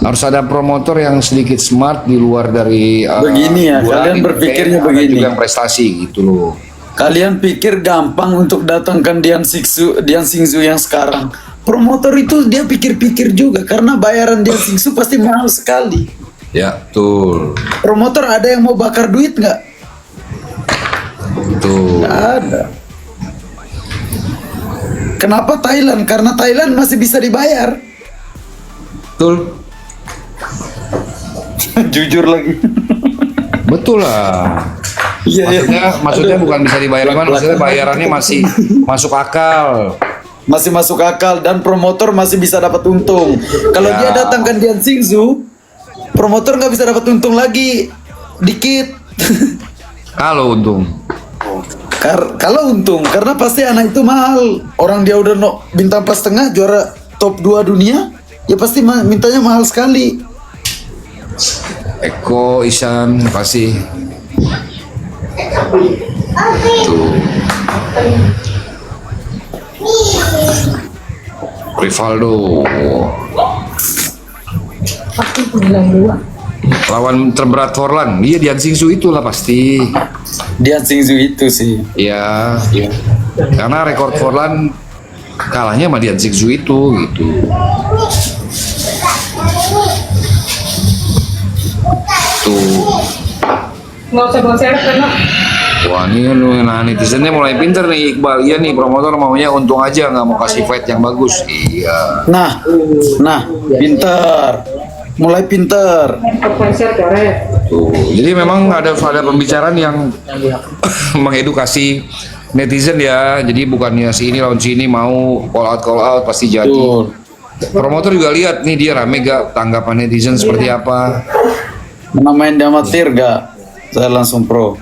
[SPEAKER 1] Harus ada promotor yang sedikit smart di luar dari
[SPEAKER 2] Begini ya,
[SPEAKER 1] bola
[SPEAKER 2] kalian
[SPEAKER 1] gitu.
[SPEAKER 2] berpikirnya
[SPEAKER 1] Ada
[SPEAKER 2] begini.
[SPEAKER 1] juga yang prestasi gitu loh.
[SPEAKER 2] Kalian pikir gampang untuk datangkan Dian Xingzhu yang sekarang. Promotor itu dia pikir-pikir juga karena bayaran Dian Xingzhu pasti mahal sekali.
[SPEAKER 1] Ya, betul.
[SPEAKER 2] Promotor ada yang mau bakar duit nggak?
[SPEAKER 1] Betul.
[SPEAKER 2] Nggak ada. Kenapa Thailand? Karena Thailand masih bisa dibayar.
[SPEAKER 1] Betul.
[SPEAKER 2] Jujur lagi.
[SPEAKER 1] Betul lah.
[SPEAKER 2] Iya,
[SPEAKER 1] Maksudnya bukan bisa dibayar, maksudnya bayarannya masih masuk akal.
[SPEAKER 2] Masih masuk akal dan promotor masih bisa dapat untung. Kalau
[SPEAKER 1] Ya.
[SPEAKER 2] dia datangkan Dian Xingzhu, promotor nggak bisa dapat untung lagi, dikit.
[SPEAKER 1] Kalau untung.
[SPEAKER 2] Kalau untung, karena pasti anak itu mahal. Orang dia udah bintang 4,5 juara top 2 dunia, ya pasti mintanya mahal sekali.
[SPEAKER 1] Eko, Isan pasti. Tuh. Rivaldo
[SPEAKER 4] Pasti 92.
[SPEAKER 1] lawan terberat Forlan, dia Dian Xingzhu itulah pasti.
[SPEAKER 2] Dian Xingzhu itu sih.
[SPEAKER 1] Ya, karena rekor Forlan kalahnya sama Dian Xingzhu itu gitu. Tuh.
[SPEAKER 4] Nggak usah bawa seret karena
[SPEAKER 1] Wah ini lu, nah netizennya mulai pinter nih Iqbal. Iya nih promotor maunya untung aja, nggak mau kasih fight yang bagus. Iya.
[SPEAKER 2] Nah, pintar. mulai pinter.
[SPEAKER 4] Advisor karet.
[SPEAKER 1] Tuh. Jadi memang ada pembicaraan yang mengedukasi netizen ya. Jadi bukannya si ini lawan si ini mau call out pasti jadi.
[SPEAKER 2] Betul.
[SPEAKER 1] Promotor juga lihat nih dia rame gak, tanggapan netizen seperti apa.
[SPEAKER 2] Mana main di amatir gak? Saya langsung pro.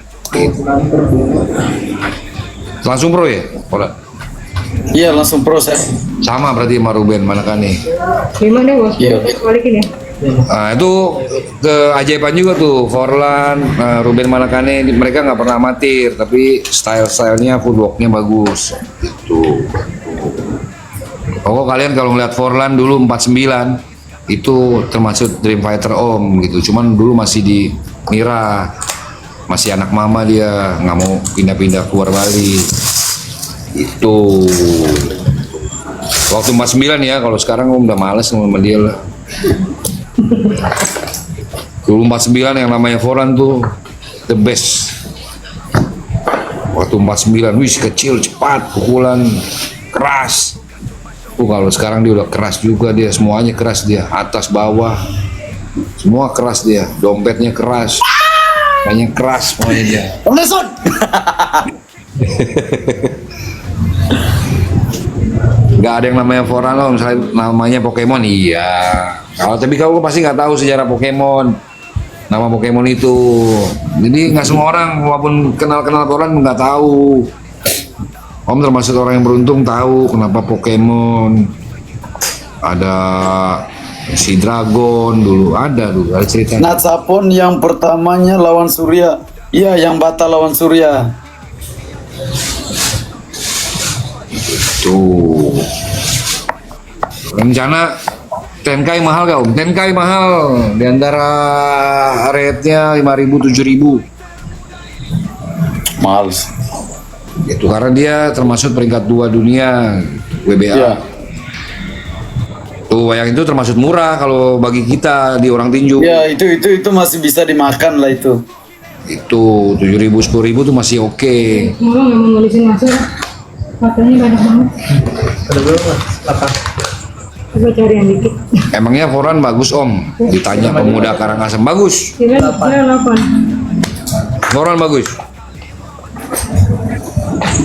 [SPEAKER 1] Langsung pro ya? Pola.
[SPEAKER 2] Iya langsung pro saya.
[SPEAKER 1] Sama berarti sama Ruben Manakane.
[SPEAKER 4] 5 deh bos.
[SPEAKER 2] Iya.
[SPEAKER 4] Balikin ya.
[SPEAKER 1] Nah, itu keajaiban juga tuh Forlan, Ruben Manakane, mereka nggak pernah amatir, tapi stylenya footworknya bagus. Gitu. Oh kalian kalau ngeliat Forlan dulu 49 itu termasuk Dream Fighter Om gitu, cuman dulu masih di Mira, masih anak mama dia, nggak mau pindah-pindah keluar Bali. Itu waktu 49 ya, kalau sekarang Om udah males sama dia lah. Dulu 49 yang namanya Forlan tuh the best. Waktu 49, wih kecil cepat pukulan keras. Kalau sekarang dia udah keras juga, dia semuanya keras, dia atas bawah semua keras, dia dompetnya keras, banyak keras semuanya dia.
[SPEAKER 2] Omneson.
[SPEAKER 1] Nggak ada yang namanya Forlan loh, misalnya namanya Pokemon, iya. Kalau tapi kamu pasti nggak tahu sejarah Pokemon, nama Pokemon itu. Jadi nggak semua orang walaupun kenal Forlan nggak tahu. Om termasuk orang yang beruntung tahu kenapa Pokemon. Ada si Dragon dulu ada cerita.
[SPEAKER 2] Natsapon yang pertamanya lawan Surya. Iya yang Bata lawan Surya.
[SPEAKER 1] Tuh. Rencana Tenkai mahal gak Om? Tenkai mahal, di antara rate-nya 5.000 7.000.
[SPEAKER 2] Mahal.
[SPEAKER 1] Itu karena dia termasuk peringkat 2 dunia WBA.
[SPEAKER 2] Iya.
[SPEAKER 1] Tuh yang itu termasuk murah kalau bagi kita di orang tinju.
[SPEAKER 2] Ya itu masih bisa dimakan lah itu.
[SPEAKER 1] Itu 7.000 10.000 tuh masih oke.
[SPEAKER 4] Malah nggak mau nulisin masuk. Katanya banyak banget.
[SPEAKER 5] Ada berapa? 8.
[SPEAKER 4] Coba cari yang dikit.
[SPEAKER 1] Emangnya Forlan bagus Om? Ditanya pemuda Karangasem bagus.
[SPEAKER 4] Kira 8.
[SPEAKER 1] Forlan bagus.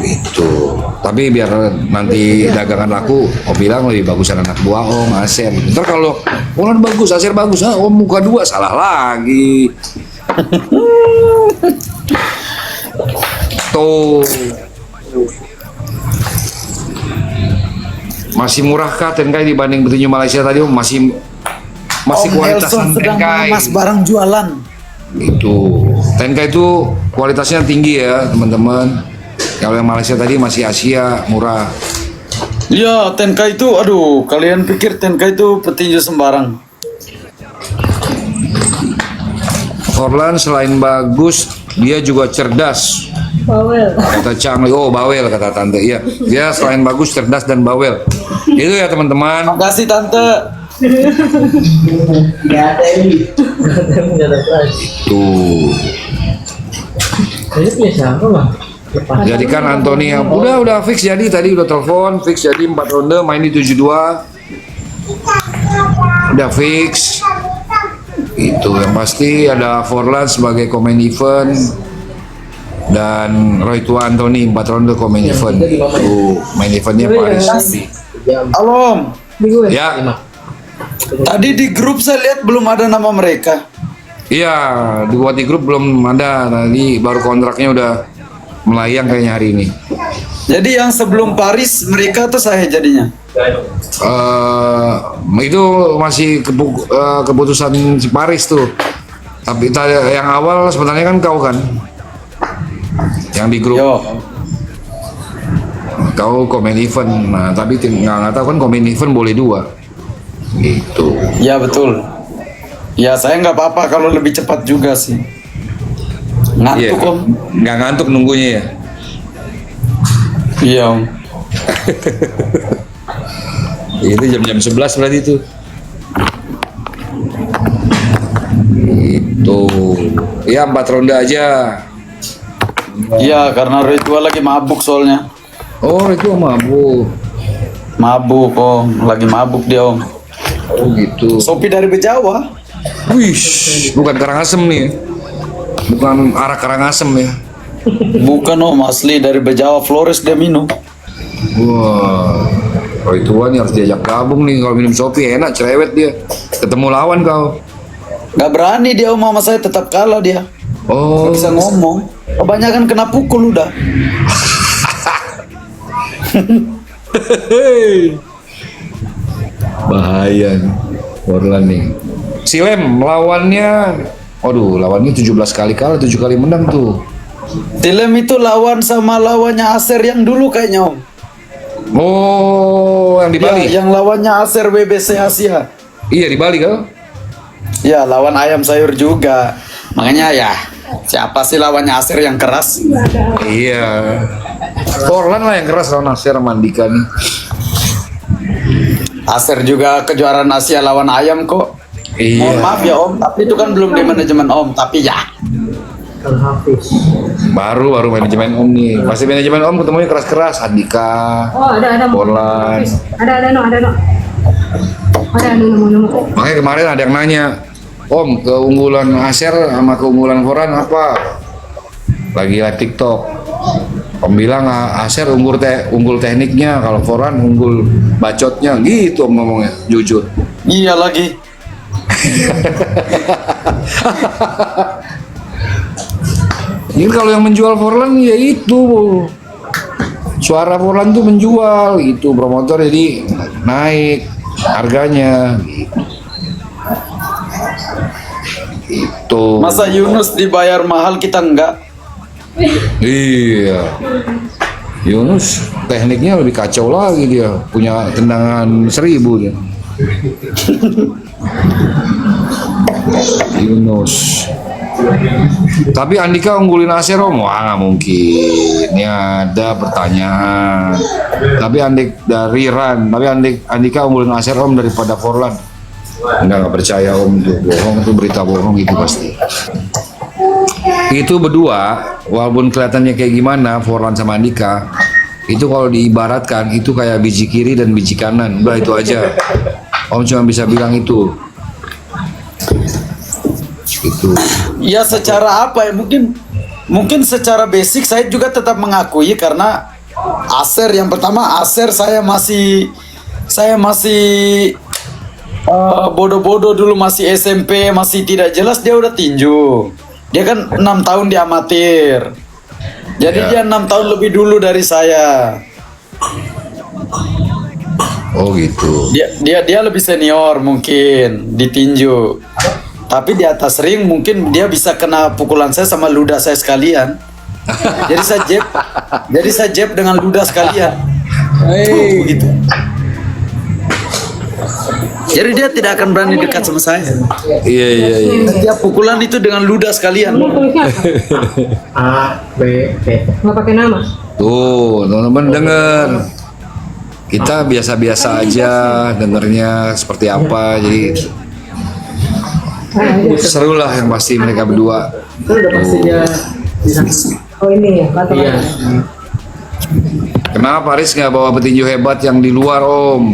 [SPEAKER 1] Itu. Tapi biar nanti dagangan laku, Om bilang lebih bagusan anak buah Om, Aser. Ntar kalau Forlan bagus, Aser bagus, Om muka 2 salah lagi. Tuh. Masih murah kah Tenkai dibanding petinju Malaysia tadi Om? Masih
[SPEAKER 2] Om
[SPEAKER 1] kualitasan
[SPEAKER 2] Nelson sedang
[SPEAKER 1] Tenkai.
[SPEAKER 2] mas barang jualan.
[SPEAKER 1] Itu Tenkai itu kualitasnya tinggi ya teman-teman. Kalau yang Malaysia tadi masih Asia murah.
[SPEAKER 2] Iya Tenkai itu, aduh kalian pikir Tenkai itu petinju sembarang.
[SPEAKER 1] Forlan selain bagus, dia juga cerdas.
[SPEAKER 4] Bawel.
[SPEAKER 1] Kata Chang, oh bawel kata tante. Iya, dia selain bagus, cerdas dan bawel. Itu ya teman-teman.
[SPEAKER 2] Makasih tante.
[SPEAKER 5] Nggak ada ini. Nggak ada kelas.
[SPEAKER 1] Tuh.
[SPEAKER 5] Ini punya siapa bang?
[SPEAKER 1] Jadikan Anthony yang udah fix jadi tadi udah telepon fix jadi 4 ronde main di 72. Udah fix. Itu yang pasti ada Forlan sebagai komen event dan Roy Tua Anthony 4 ronde komen event. Tuh, main eventnya Paris.
[SPEAKER 2] Halo Om.
[SPEAKER 4] Di gue.
[SPEAKER 1] Ya,
[SPEAKER 2] Tadi di grup saya lihat belum ada nama mereka.
[SPEAKER 1] iya di grup belum ada. Tadi baru kontraknya udah melayang kayaknya hari ini.
[SPEAKER 2] Jadi yang sebelum Paris mereka tuh saya jadinya.
[SPEAKER 1] Itu masih keputusan si Paris tuh. Tapi yang awal sebenarnya kan kau kan, yang di grup.
[SPEAKER 2] Yo.
[SPEAKER 1] Kau komen event. Nah tapi nggak tahu kan komen event boleh 2. Gitu.
[SPEAKER 2] Ya betul. Ya saya nggak apa-apa kalau lebih cepat juga sih.
[SPEAKER 1] Iya.
[SPEAKER 2] Ngantuk Om.
[SPEAKER 1] Nggak ngantuk nunggunya ya.
[SPEAKER 2] Iya Om.
[SPEAKER 1] Itu jam 11 berarti itu. Itu. Ya 4 ronde aja.
[SPEAKER 2] Iya karena Ritual lagi mabuk soalnya.
[SPEAKER 1] Oh itu mabuk.
[SPEAKER 2] Mabuk Om. Lagi mabuk dia Om.
[SPEAKER 1] Oh gitu.
[SPEAKER 2] Sopi dari Bejawa.
[SPEAKER 1] Wih, bukan Karangasem nih. Bukan arah Karangasem ya.
[SPEAKER 2] Bukan om, asli dari Bejawa Flores dia minum.
[SPEAKER 1] Wah, kalau itu nih harus diajak gabung nih. Kalau minum Shopee enak, cerewet dia. Ketemu lawan kau.
[SPEAKER 2] Gak berani dia om, sama saya tetap kalah dia.
[SPEAKER 1] Oh,
[SPEAKER 2] Gak bisa ngomong. Kebanyakan kena pukul udah.
[SPEAKER 1] bahaya nih. Forlan nih. Silem lawannya, waduh, lawannya 17 kali kalah, 7 kali menang tuh.
[SPEAKER 2] Tilem itu lawan sama lawannya Aser yang dulu kayaknya om.
[SPEAKER 1] Oh, yang di Bali?
[SPEAKER 2] Ya, yang lawannya Aser WBC Asia.
[SPEAKER 1] Iya, di Bali kau?
[SPEAKER 2] Ya, lawan ayam sayur juga. Makanya ya, siapa sih lawannya Aser yang keras?
[SPEAKER 1] Iya. Forlan lah yang keras lawan Nasir Mandika nih.
[SPEAKER 2] Aser juga kejuaraan Asia lawan ayam kok.
[SPEAKER 1] Iya.
[SPEAKER 2] Mohon maaf ya om, tapi itu kan belum di manajemen om. Tapi ya,
[SPEAKER 1] Baru manajemen Om nih. Pasti manajemen Om ketemunya keras-keras. Andika,
[SPEAKER 4] Oh, ada.
[SPEAKER 1] Forlan.
[SPEAKER 4] Ada no. Ada nemu.
[SPEAKER 1] Makanya kemarin ada yang nanya, Om, keunggulan Aser sama keunggulan Forlan apa? Lagi live TikTok. Om bilang Aser unggul tekniknya, kalau Forlan unggul bacotnya. Gitu Om ngomongnya, jujur.
[SPEAKER 2] iya lagi.
[SPEAKER 1] Ini kalau yang menjual Forlan ya itu. Suara Forlan tuh menjual itu, promotor jadi naik harganya. Itu.
[SPEAKER 2] Masa Yunus dibayar mahal kita enggak?
[SPEAKER 1] Iya. Yunus tekniknya lebih kacau lagi dia, punya tendangan 1000 dia. Yunus. Tapi Andika unggulin Aser Om? Wah nggak mungkin. Ini ada pertanyaan. Tapi Andika unggulin Aser Om daripada Forlan. Nggak percaya Om, itu bohong, itu berita bohong itu pasti. Itu berdua, walaupun kelihatannya kayak gimana, Forlan sama Andika, itu kalau diibaratkan itu kayak biji kiri dan biji kanan. Udah itu aja. Om cuma bisa bilang itu. Itu.
[SPEAKER 2] Ya secara apa ya, mungkin secara basic saya juga tetap mengakui karena Aser yang pertama, Aser saya masih bodoh-bodoh dulu, masih SMP, masih tidak jelas dia udah tinju. Dia kan 6 tahun di amatir. Jadi
[SPEAKER 1] Ya.
[SPEAKER 2] dia 6 tahun lebih dulu dari saya.
[SPEAKER 1] Oh gitu.
[SPEAKER 2] Dia lebih senior mungkin di tinju. Tapi di atas ring mungkin dia bisa kena pukulan saya sama ludah saya sekalian. Jadi saya jab dengan ludah sekalian. Gitu. Jadi dia tidak akan berani dekat sama saya.
[SPEAKER 1] Iya.
[SPEAKER 2] Setiap pukulan itu dengan ludah sekalian.
[SPEAKER 4] Kamu tulisnya
[SPEAKER 5] A, B, T.
[SPEAKER 4] nggak pakai nama.
[SPEAKER 1] Tuh, teman-teman denger. Kita biasa-biasa aja dengernya seperti apa. Jadi seru lah yang pasti mereka berdua.
[SPEAKER 5] Itu udah pastinya bisa.
[SPEAKER 4] Oh ini ya, kata
[SPEAKER 5] Iya.
[SPEAKER 1] Kenapa Aris nggak bawa petinju hebat yang di luar Om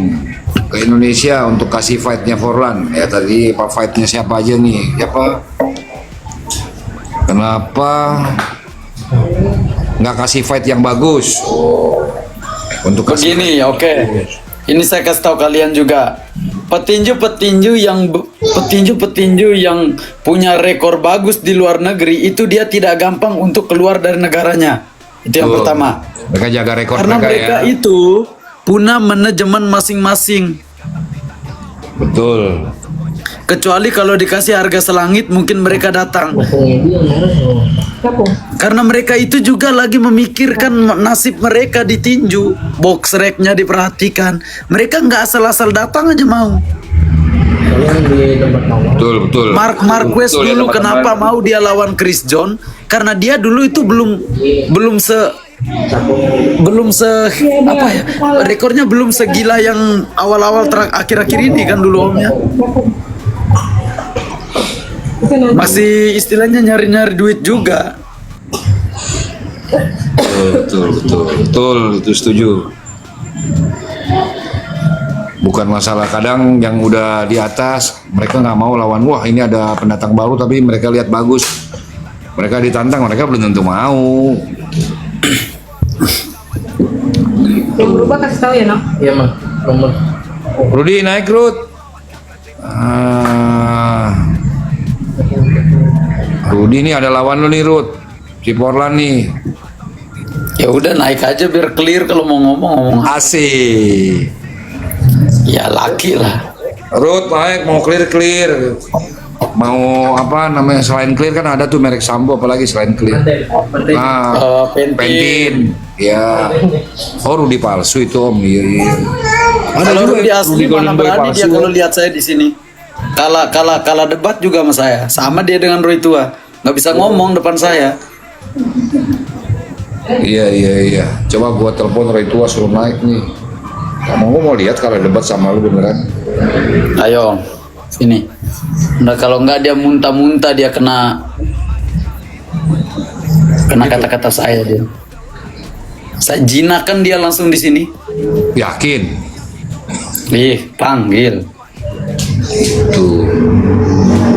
[SPEAKER 1] ke Indonesia untuk kasih fightnya Forlan? Ya tadi fightnya siapa aja nih? Siapa? Kenapa nggak kasih fight yang bagus? Untuk kasih
[SPEAKER 2] Begini, oke. Ini saya kasih tahu kalian juga. Petinju-petinju yang punya rekor bagus di luar negeri itu dia tidak gampang untuk keluar dari negaranya. Itu yang
[SPEAKER 1] Tuh,
[SPEAKER 2] pertama.
[SPEAKER 1] mereka jaga rekor
[SPEAKER 2] Karena mereka
[SPEAKER 1] ya.
[SPEAKER 2] itu punya manajemen masing-masing.
[SPEAKER 1] Betul.
[SPEAKER 2] Kecuali kalau dikasih harga selangit mungkin mereka datang.
[SPEAKER 4] Siapa?
[SPEAKER 2] Karena mereka itu juga lagi memikirkan nasib mereka di tinju. Box racknya diperhatikan. Mereka nggak asal-asal datang aja mau.
[SPEAKER 5] Kalian di tempat mawar.
[SPEAKER 1] Betul.
[SPEAKER 2] Mark Marquez
[SPEAKER 1] Betul, ya,
[SPEAKER 2] dulu
[SPEAKER 1] teman-teman.
[SPEAKER 2] kenapa mau dia lawan Chris John? Karena dia dulu itu belum se apa ya, rekornya belum segila yang awal-awal akhir-akhir ini kan dulu omnya. Masih istilahnya nyari-nyari duit juga.
[SPEAKER 1] Betul, itu setuju. Bukan masalah, kadang yang udah di atas mereka nggak mau lawan, wah ini ada pendatang baru tapi mereka lihat bagus, mereka ditantang, mereka belum tentu mau.
[SPEAKER 4] Yang berubah kasih tahu ya, Nak.
[SPEAKER 5] Iya mah, nomor.
[SPEAKER 1] Rudi naik Rud. Rudi ini ada lawan lu nih Rud, si Porlan nih.
[SPEAKER 2] Ya udah naik aja biar clear kalau mau ngomong.
[SPEAKER 1] Asik.
[SPEAKER 2] Ya laki lah.
[SPEAKER 1] Rud naik mau clear. Mau apa namanya, selain clear kan ada tuh merek sampo, apalagi selain clear. Nah,
[SPEAKER 2] Pentin.
[SPEAKER 1] Ya. Oh Rudi palsu itu Om. Iya.
[SPEAKER 2] Kalau
[SPEAKER 1] juga
[SPEAKER 2] Rudi
[SPEAKER 1] ya,
[SPEAKER 2] asli
[SPEAKER 1] Rudi
[SPEAKER 2] mana
[SPEAKER 1] Golden Boy
[SPEAKER 2] berani
[SPEAKER 1] palsu.
[SPEAKER 2] dia kalau lihat saya di sini. Kalah debat juga sama saya. Sama dia dengan Roy Tua. Nggak bisa ngomong depan saya.
[SPEAKER 1] Iya. Coba gua telepon Roy Tua suruh naik nih. Kamu mau lihat kalau debat sama lu beneran?
[SPEAKER 2] Ayo, sini. Nah kalau nggak dia muntah-muntah dia kena kata-kata saya dia. Saya jinakan dia langsung di sini.
[SPEAKER 1] Yakin?
[SPEAKER 2] Panggil.
[SPEAKER 1] Tuh.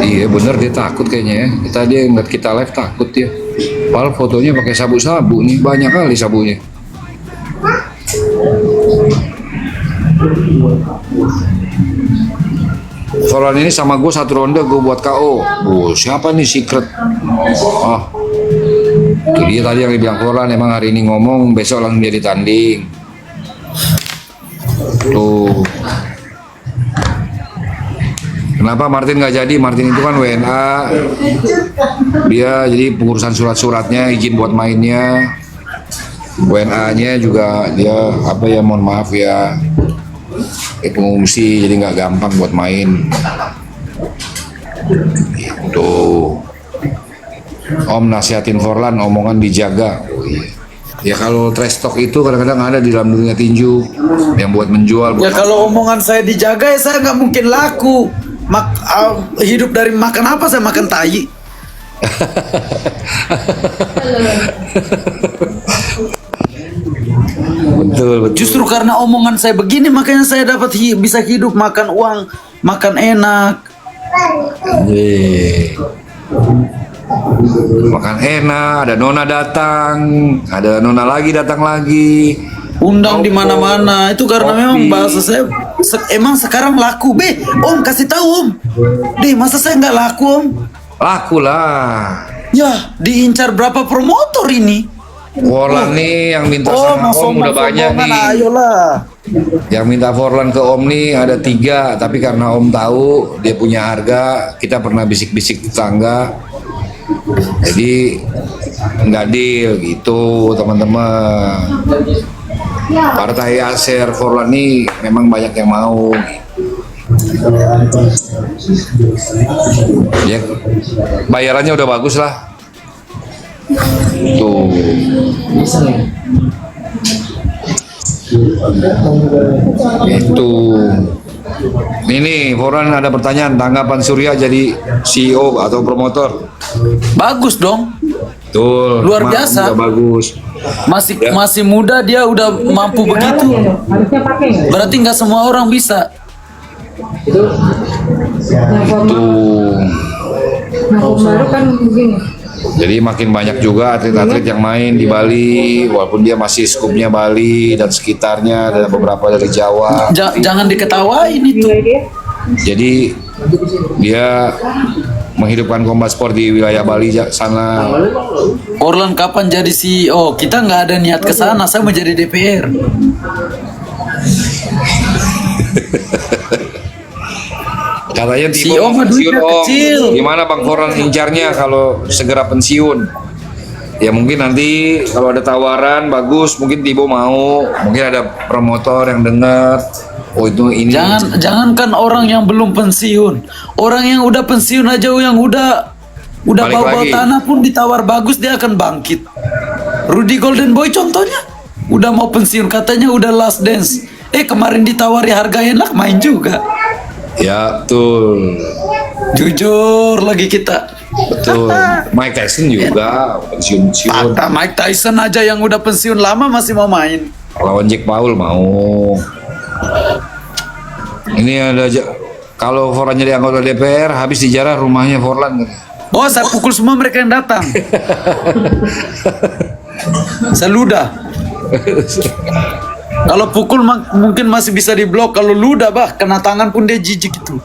[SPEAKER 1] Iya bener dia takut kayaknya ya. Tadi ngeliat kita live takut dia. Padahal fotonya pakai sabu-sabu nih, banyak kali sabunya. Soalan ini sama gue satu ronde gue buat KO. Siapa nih Secret? Oh, itu dia tadi yang dibilang Forlan, emang hari ini ngomong besok langsung jadi tanding. Tuh. Kenapa Martin nggak jadi? Martin itu kan WNA, dia jadi pengurusan surat-suratnya, izin buat mainnya. WNA-nya juga dia apa ya, mohon maaf ya, pengungsi jadi nggak gampang buat main. Gitu. Om nasihatin Forlan, omongan dijaga. Oh, iya. Ya kalau trash talk itu kadang-kadang ada di dalam dunia tinju yang buat menjual.
[SPEAKER 2] Ya kalau omongan saya dijaga ya saya nggak mungkin laku. Hidup dari makan apa? Saya makan tai.
[SPEAKER 1] Betul.
[SPEAKER 2] Justru karena omongan saya begini makanya saya dapat bisa hidup, makan uang, makan enak.
[SPEAKER 1] Makan enak, ada nona datang, ada nona lagi datang lagi.
[SPEAKER 2] Undang di mana-mana. Itu karena memang bahasa saya emang sekarang laku. Om kasih tahu Om. Masa saya nggak laku Om?
[SPEAKER 1] Laku lah.
[SPEAKER 2] Ya, diincar berapa promotor ini?
[SPEAKER 1] Forlan nih yang minta sama Om udah banyak nih.
[SPEAKER 2] Ayolah.
[SPEAKER 1] Yang minta Forlan ke Om nih ada 3, tapi karena Om tahu dia punya harga, kita pernah bisik-bisik tetangga. Jadi nggak deal gitu teman-teman. Partai Aser Forlan nih memang banyak yang mau. Ya, bayarannya udah bagus lah. Tuh. Itu. Ini Forlan ada pertanyaan, tanggapan Surya jadi CEO atau promotor?
[SPEAKER 2] Bagus dong.
[SPEAKER 1] Tuh.
[SPEAKER 2] Luar biasa.
[SPEAKER 1] Udah bagus.
[SPEAKER 2] Masih muda dia udah mampu begitu.
[SPEAKER 4] Harusnya pakai nggak?
[SPEAKER 2] Berarti nggak semua orang bisa.
[SPEAKER 4] Yang formal,
[SPEAKER 1] Tuh.
[SPEAKER 4] yang baru kan begini.
[SPEAKER 1] Jadi makin banyak juga atlet-atlet yang main di Bali, walaupun dia masih skupnya Bali dan sekitarnya, ada beberapa dari Jawa.
[SPEAKER 2] Jangan diketawain itu.
[SPEAKER 4] Nilai dia
[SPEAKER 1] Jadi dia menghidupkan combat sport di wilayah Bali sana.
[SPEAKER 2] Orlan kapan jadi CEO? Kita nggak ada niat ke sana. Saya mau jadi DPR.
[SPEAKER 1] Katanya Timo
[SPEAKER 2] CEO mah
[SPEAKER 1] pensiun
[SPEAKER 2] duitnya
[SPEAKER 1] Om.
[SPEAKER 2] kecil.
[SPEAKER 1] Gimana Bang Forlan incarnya kalau segera pensiun? Ya mungkin nanti kalau ada tawaran bagus, mungkin Tibo mau. Mungkin ada promotor yang dengar. Oh itu ini.
[SPEAKER 2] Jangankan orang yang belum pensiun, orang yang udah pensiun aja, yang udah
[SPEAKER 1] Balik
[SPEAKER 2] bawa
[SPEAKER 1] lagi.
[SPEAKER 2] tanah pun ditawar bagus dia akan bangkit. Rudy Golden Boy contohnya, udah mau pensiun katanya udah last dance. Kemarin ditawari harga enak main juga.
[SPEAKER 1] Ya betul.
[SPEAKER 2] Jujur lagi kita.
[SPEAKER 1] Betul. Mike Tyson juga pensiun.
[SPEAKER 2] Kata Mike Tyson aja yang udah pensiun lama masih mau main.
[SPEAKER 1] Lawan Jack Paul mau. Ini ada kalau Forlan jadi anggota DPR, habis dijarah rumahnya Forlan.
[SPEAKER 2] Oh, saya pukul semua mereka yang datang. Saya ludah. Kalau pukul mungkin masih bisa diblok. Kalau ludah, kena tangan pun dia jijik itu.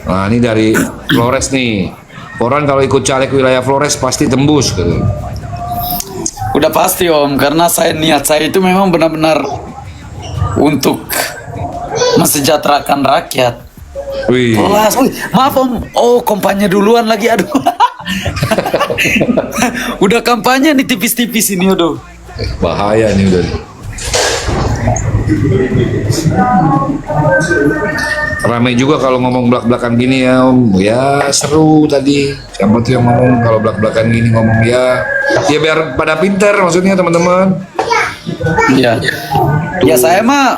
[SPEAKER 1] Nah, ini dari Flores nih. Forlan kalau ikut caleg wilayah Flores pasti tembus gitu.
[SPEAKER 2] Udah pasti Om, karena niat saya itu memang benar-benar untuk mesejahterakan rakyat.
[SPEAKER 1] Wih.
[SPEAKER 2] Kelas, maaf Om. Oh, kampanye duluan lagi, aduh. Udah kampanye nih tipis-tipis ini, aduh.
[SPEAKER 1] Bahaya nih udah. Ramai juga kalau ngomong belak-belakan gini ya Om. Ya seru tadi. Siapa tuh yang ngomong kalau belak-belakan gini ngomong ya biar pada pinter maksudnya teman-teman.
[SPEAKER 2] Iya. Ya saya mah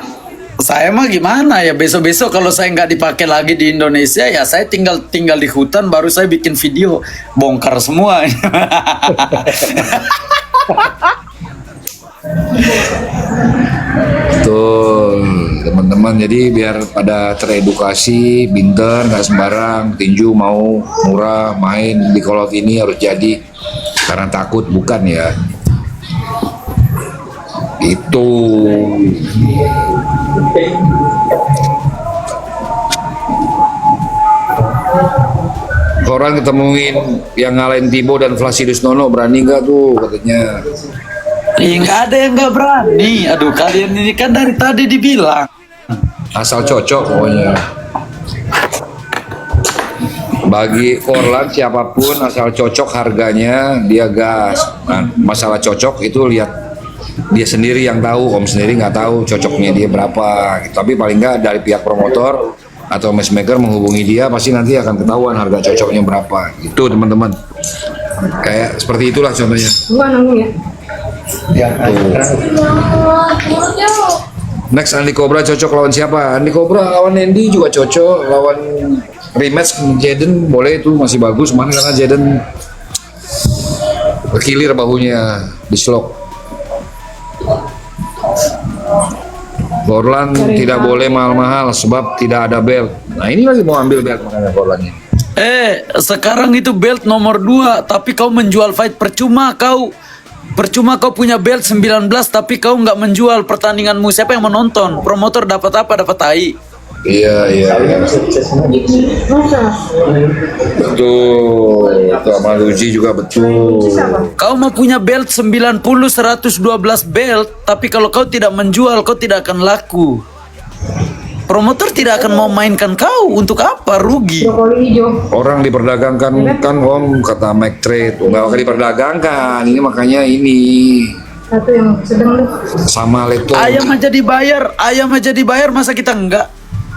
[SPEAKER 2] gimana ya, besok-besok kalau saya nggak dipakai lagi di Indonesia ya saya tinggal di hutan, baru saya bikin video bongkar semua.
[SPEAKER 1] Betul teman-teman, jadi biar pada teredukasi, pinter, nggak sembarang tinju mau murah main di kolot ini harus jadi karena takut, bukan ya. Itu orang ketemuin yang ngalahin Tibo dan Flasidus Nono, berani nggak tuh katanya.
[SPEAKER 2] Nggak ada yang nggak berani. Aduh, kalian ini kan dari tadi dibilang
[SPEAKER 1] Asal cocok pokoknya. Bagi Forlan siapapun asal cocok harganya dia gas. Nah, masalah cocok itu lihat dia sendiri yang tahu, Om sendiri nggak tahu cocoknya dia berapa. Tapi paling nggak dari pihak promotor atau matchmaker menghubungi dia pasti nanti akan ketahuan harga cocoknya berapa. Itu teman-teman. Kayak seperti itulah contohnya.
[SPEAKER 4] Gua nanggung ya.
[SPEAKER 1] Next Andi Cobra cocok lawan siapa? Andi Cobra lawan Andy juga cocok, lawan rematch Jaden boleh itu masih bagus, mana karena Jaden berkilir bahunya di slok. Forlan tidak boleh mahal-mahal sebab tidak ada belt. Nah ini lagi mau ambil belt makanya Forlannya.
[SPEAKER 2] Sekarang itu belt nomor 2, tapi kau menjual fight percuma kau punya belt 19 tapi kau nggak menjual pertandinganmu, siapa yang menonton? Promotor dapat apa? Dapat tai.
[SPEAKER 1] Iya. Betul. Itu sama Luji juga betul.
[SPEAKER 2] Kau mau punya belt 90 112 belt, tapi kalau kau tidak menjual kau tidak akan laku. Promotor tidak akan mau mainkan kau, untuk apa? Rugi.
[SPEAKER 4] Brokoli hijau.
[SPEAKER 1] Orang diperdagangkan kan Om, kata Mike Trade, nggak akan diperdagangkan. Ini makanya ini
[SPEAKER 4] Satu yang sedang tuh.
[SPEAKER 1] sama Leto.
[SPEAKER 2] Ayam aja dibayar, masa kita enggak?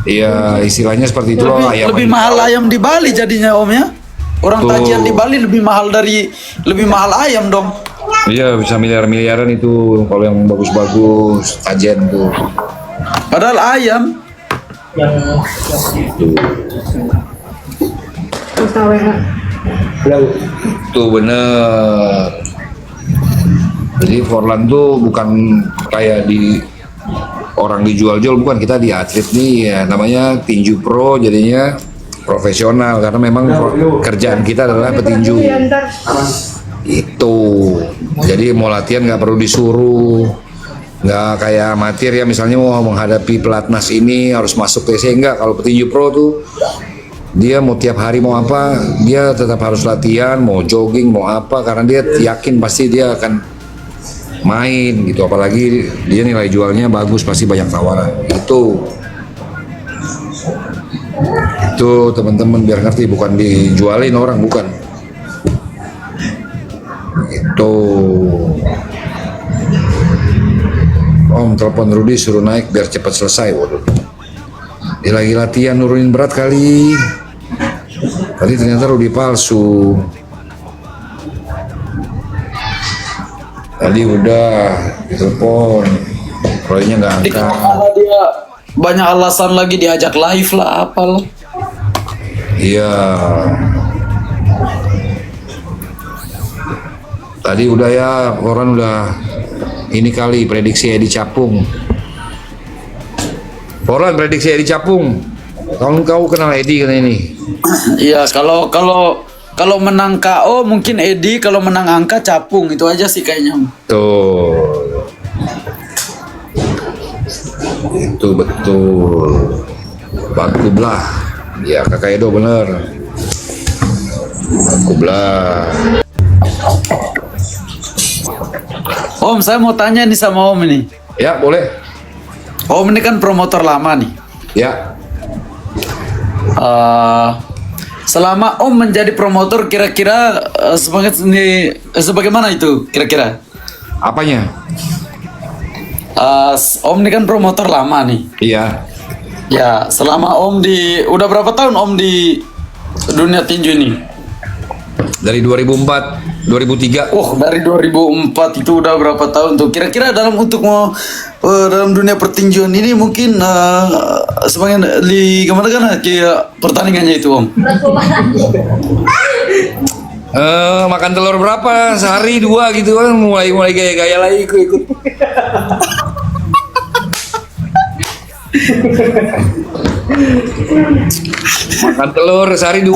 [SPEAKER 1] Iya istilahnya seperti itu loh.
[SPEAKER 2] Lebih mahal ayam di Bali jadinya Om ya. Orang
[SPEAKER 1] Tuh.
[SPEAKER 2] tajian di Bali lebih mahal ayam dong.
[SPEAKER 1] Iya bisa miliar-miliaran itu kalau yang bagus-bagus tajian tuh.
[SPEAKER 2] Padahal ayam.
[SPEAKER 4] Terus WA.
[SPEAKER 1] Tuh bener. Jadi Forlan tuh bukan kayak di orang dijual-jual, bukan, kita di atlet nih ya, namanya tinju pro, jadinya profesional karena memang kerjaan kita adalah petinju. Itu jadi mau latihan nggak perlu disuruh, nggak kayak amatir ya, misalnya mau menghadapi pelatnas ini harus masuk TC, enggak. Kalau petinju pro tuh dia mau tiap hari mau apa dia tetap harus latihan, mau jogging mau apa, karena dia yakin pasti dia akan main gitu, apalagi dia nilai jualnya bagus pasti banyak tawaran. Itu teman-teman biar ngerti, bukan dijualin orang, bukan. Itu Om telepon Rudy suruh naik biar cepat selesai. Waduh, dia lagi latihan nurunin berat kali. Tadi ternyata Rudy palsu. Tadi udah ditelepon, Roynya nggak angkat.
[SPEAKER 2] Dia banyak alasan lagi, diajak live lah, apalah.
[SPEAKER 1] Iya. Tadi udah ya, orang udah ini kali prediksi Edi Capung. Forlan prediksi Edi Capung. Kau kenal Edi kan ini?
[SPEAKER 2] Iya, kalau menang KO mungkin Edi, kalau menang angka Capung, itu aja sih kayaknya.
[SPEAKER 1] Tuh. Itu betul. Bakublah. Ya kakak Edo bener. Bakublah.
[SPEAKER 2] Om, saya mau tanya nih sama Om ini.
[SPEAKER 1] Ya boleh.
[SPEAKER 2] Om ini kan promotor lama nih.
[SPEAKER 1] Ya.
[SPEAKER 2] Selama Om menjadi promotor kira-kira sebagaimana itu kira-kira?
[SPEAKER 1] Apanya?
[SPEAKER 2] Om ini kan promotor lama nih.
[SPEAKER 1] Iya.
[SPEAKER 2] Ya, selama Om udah berapa tahun Om di dunia tinju ini?
[SPEAKER 1] Dari 2004, 2003.
[SPEAKER 2] Oh, dari 2004 itu udah berapa tahun tuh? Kira-kira dalam dalam dunia pertinjuan ini mungkin sebagian gimana kan kayak pertandingannya itu Om?
[SPEAKER 1] Makan telur berapa? Sehari 2 gitu kan, mulai gaya-gaya lagi ikut. Makan telur sehari 2.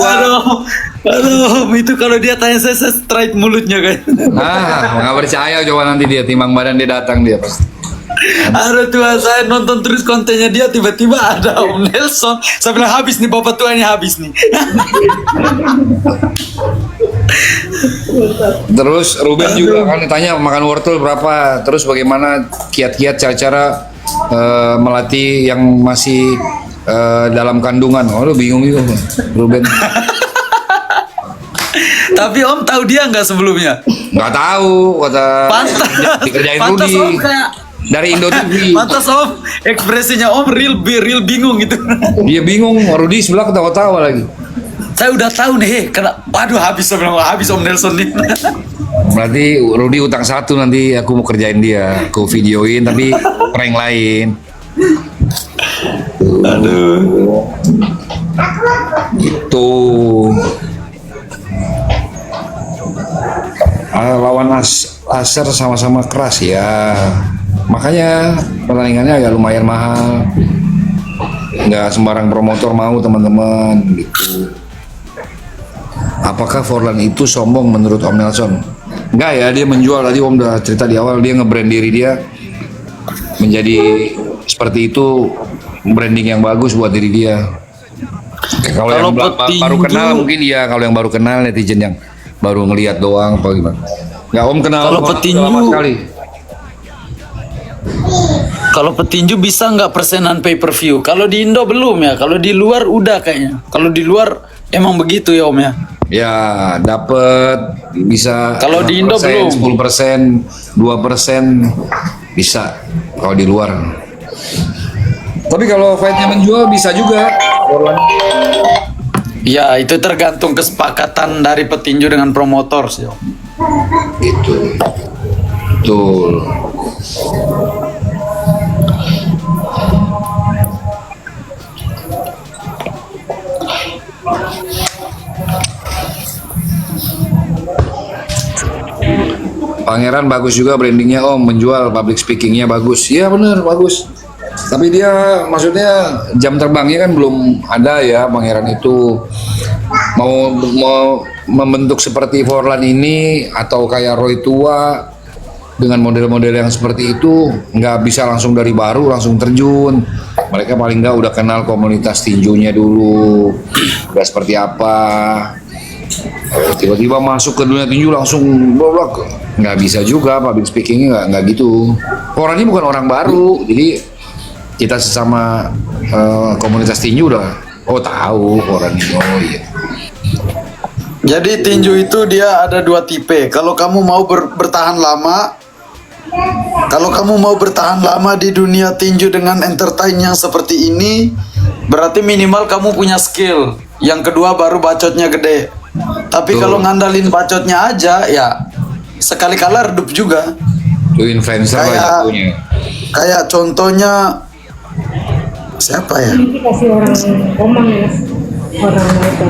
[SPEAKER 2] Aduh, itu kalau dia tanya saya straight mulutnya kan.
[SPEAKER 1] Nggak percaya, coba nanti dia timbang badan dia datang dia pasti.
[SPEAKER 2] Aduh Tuhan, saya nonton terus kontennya dia, tiba-tiba ada Om Nelson. Saya bilang habis nih, bapak tua ini habis nih.
[SPEAKER 1] Terus Ruben juga kan ditanya makan wortel berapa, terus bagaimana kiat-kiat cara-cara melatih yang masih dalam kandungan. Oh, lu bingung juga Ruben.
[SPEAKER 2] Tapi Om tahu dia nggak sebelumnya?
[SPEAKER 1] Nggak tahu, kata dikerjain
[SPEAKER 2] Pantas
[SPEAKER 1] Rudi
[SPEAKER 2] Om kayak
[SPEAKER 1] dari Indo TV.
[SPEAKER 2] Pantas Om ekspresinya Om real bingung gitu.
[SPEAKER 1] Dia bingung, Rudi sebelah ketawa-tawa lagi.
[SPEAKER 2] Saya udah tahu nih, waduh habis, saya bilang habis Om Nelson nih.
[SPEAKER 1] Berarti Rudi utang 1 nanti aku mau kerjain dia, aku videoin tapi prank lain.
[SPEAKER 2] Aduh.
[SPEAKER 1] Itu lawan Aser sama-sama keras ya, makanya pertandingannya agak lumayan mahal, nggak sembarang promotor mau teman-teman gitu. Apakah Forlan itu sombong menurut Om Nelson? Enggak ya, dia menjual, tadi Om udah cerita di awal, dia nge-brand diri dia menjadi seperti itu, branding yang bagus buat diri dia. Kalau yang baru kenal mungkin ya, kalau yang baru kenal netizen yang baru ngelihat doang apa gimana. Nggak, Om kenal
[SPEAKER 2] Kalau petinju
[SPEAKER 1] lama sekali.
[SPEAKER 2] Kalau petinju bisa nggak persenan pay per view? Kalau di Indo belum ya, kalau di luar udah kayaknya. Kalau di luar emang begitu ya Om ya?
[SPEAKER 1] Ya dapat bisa.
[SPEAKER 2] Kalau di Indo belum.
[SPEAKER 1] 10%, 2% bisa kalau di luar. Tapi kalau fightnya menjual bisa juga.
[SPEAKER 2] Ya itu tergantung kesepakatan dari petinju dengan promotor sih Om.
[SPEAKER 1] Gitu. Betul. Pangeran bagus juga brandingnya Om, menjual, public speakingnya bagus. Iya bener bagus. Tapi dia maksudnya jam terbangnya kan belum ada ya Pangeran itu. Mau membentuk seperti Forlan ini atau kayak Roy Tua dengan model-model yang seperti itu nggak bisa langsung dari baru langsung terjun. Mereka paling nggak udah kenal komunitas tinjunya dulu, udah seperti apa. Tiba-tiba masuk ke dunia tinju langsung blok, nggak bisa juga public speakingnya nggak gitu. Orang ini bukan orang baru, jadi kita sesama komunitas tinju udah tahu orang ini. Oh iya.
[SPEAKER 2] Jadi tinju itu dia ada 2 tipe. Kalau kamu mau bertahan lama di dunia tinju dengan entertain yang seperti ini, berarti minimal kamu punya skill. Yang kedua baru bacotnya gede. Tapi kalau ngandalin bacotnya aja, ya sekali-kala redup juga.
[SPEAKER 1] Itu influencer lah jatuhnya.
[SPEAKER 2] Kayak contohnya siapa ya?
[SPEAKER 4] Ini kasih orang omong ya, orang itu